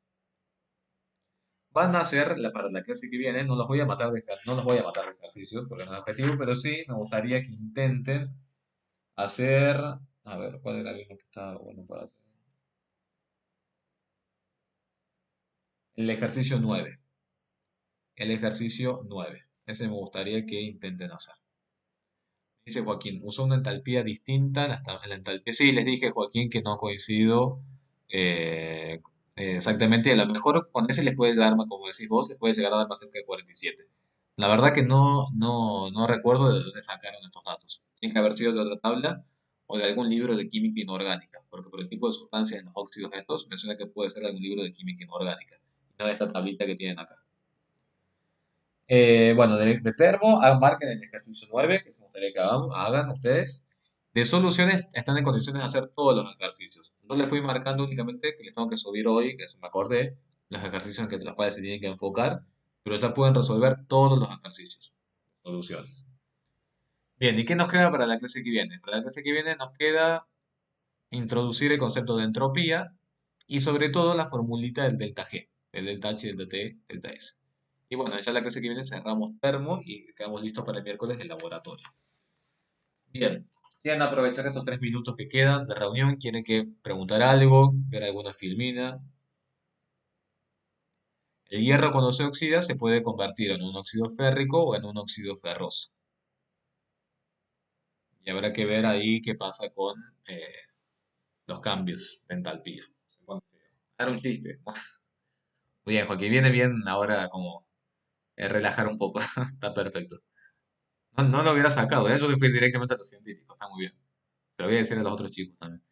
Van a hacer, para la clase que viene, no los voy a matar no los voy a matar de ejercicios, porque no es objetivo, pero sí me gustaría que intenten hacer, a ver, ¿cuál era el que estaba bueno para hacer? El ejercicio 9. El ejercicio 9. Ese me gustaría que intenten hacer. Dice Joaquín, usa una entalpía distinta. La entalpía, sí, les dije, Joaquín, que no coincido eh, exactamente. A lo mejor con ese les puede llegar, como decís vos, les puede llegar a dar más cerca de 47. La verdad que no recuerdo de dónde sacaron estos datos. Tiene que haber sido de otra tabla o de algún libro de química inorgánica, porque por el tipo de sustancias en los óxidos estos, me suena que puede ser de algún libro de química inorgánica, no de esta tablita que tienen acá. Bueno, de termo, marquen el ejercicio 9 que se me gustaría que hagan ustedes. De soluciones, están en condiciones de hacer todos los ejercicios. No les fui marcando únicamente que les tengo que subir hoy, que eso me acordé, los ejercicios en los cuales se tienen que enfocar, pero ya pueden resolver todos los ejercicios. Soluciones. Bien, ¿y qué nos queda para la clase que viene? Para la clase que viene nos queda introducir el concepto de entropía y sobre todo la formulita del delta G, el delta H, delta T, delta S. Y bueno, ya la clase que viene cerramos termo y quedamos listos para el miércoles del laboratorio. Bien, quieren aprovechar estos 3 minutos que quedan de reunión, quieren que preguntar algo, ver alguna filmina. El hierro cuando se oxida se puede convertir en un óxido férrico o en un óxido ferroso. Y habrá que ver ahí qué pasa con eh, los cambios de entalpía. Se pone feo. Era un chiste. Muy bien, Joaquín, viene bien ahora como relajar un poco. Está perfecto. No lo hubiera sacado, ¿eh? Yo le fui directamente a los científicos. Está muy bien. Se lo voy a decir a los otros chicos también.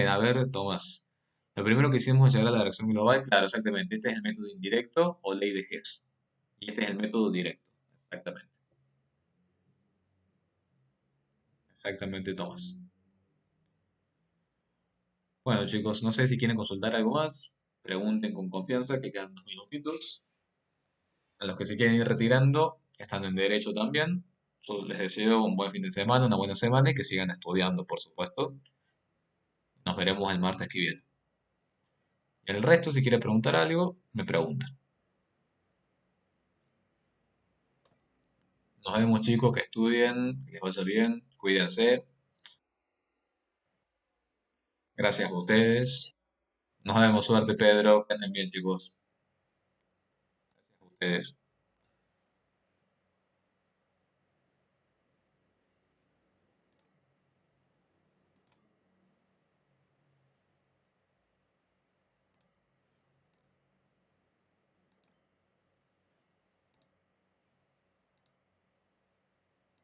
A ver, Tomás. Lo primero que hicimos es llegar a la reacción global. Claro, exactamente. Este es el método indirecto o ley de Hess. Y este es el método directo. Exactamente. Exactamente, Tomás. Bueno, chicos, no sé si quieren consultar algo más. Pregunten con confianza, que quedan 2 minutitos. A los que se quieren ir retirando, están en derecho también. Yo les deseo un buen fin de semana, una buena semana y que sigan estudiando, por supuesto. Nos veremos el martes que viene. Y el resto, si quiere preguntar algo, me preguntan. Nos vemos, chicos, que estudien, que les vaya bien, cuídense. Gracias a ustedes. Nos vemos, suerte, Pedro. Que anden bien, chicos. Gracias a ustedes.